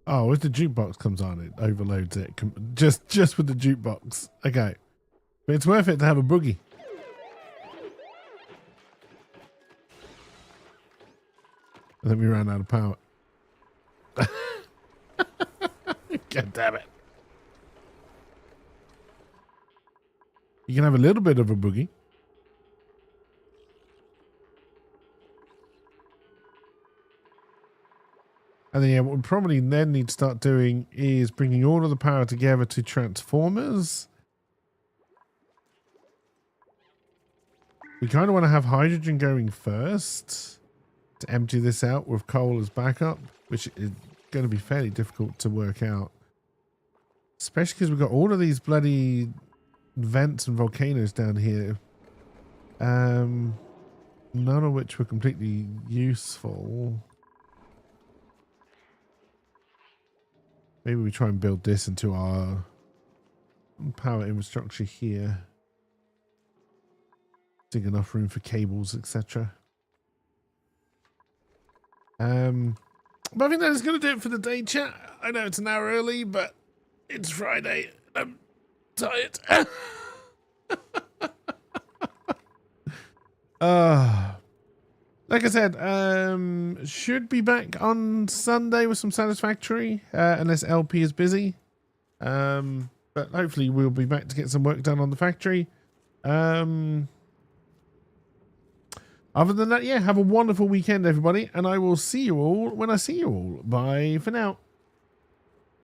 Oh, if the jukebox comes on, it overloads it. Just with the jukebox. Okay. But it's worth it to have a boogie. I think we ran out of power. God damn it. You can have a little bit of a boogie. And then, yeah, what we probably then need to start doing is bringing all of the power together to transformers. We kind of want to have hydrogen going first to empty this out with coal as backup, which is going to be fairly difficult to work out. Especially because we've got all of these bloody vents and volcanoes down here. None of which were completely useful. Maybe we try and build this into our power infrastructure here. Dig enough room for cables, etc. But I think that is going to do it for the day, chat. I know it's an hour early, but it's Friday. I'm tired. Like I said, should be back on Sunday with some Satisfactory, unless LP is busy. But hopefully we'll be back to get some work done on the factory. Other than that, yeah, have a wonderful weekend, everybody, and I will see you all when I see you all. Bye for now.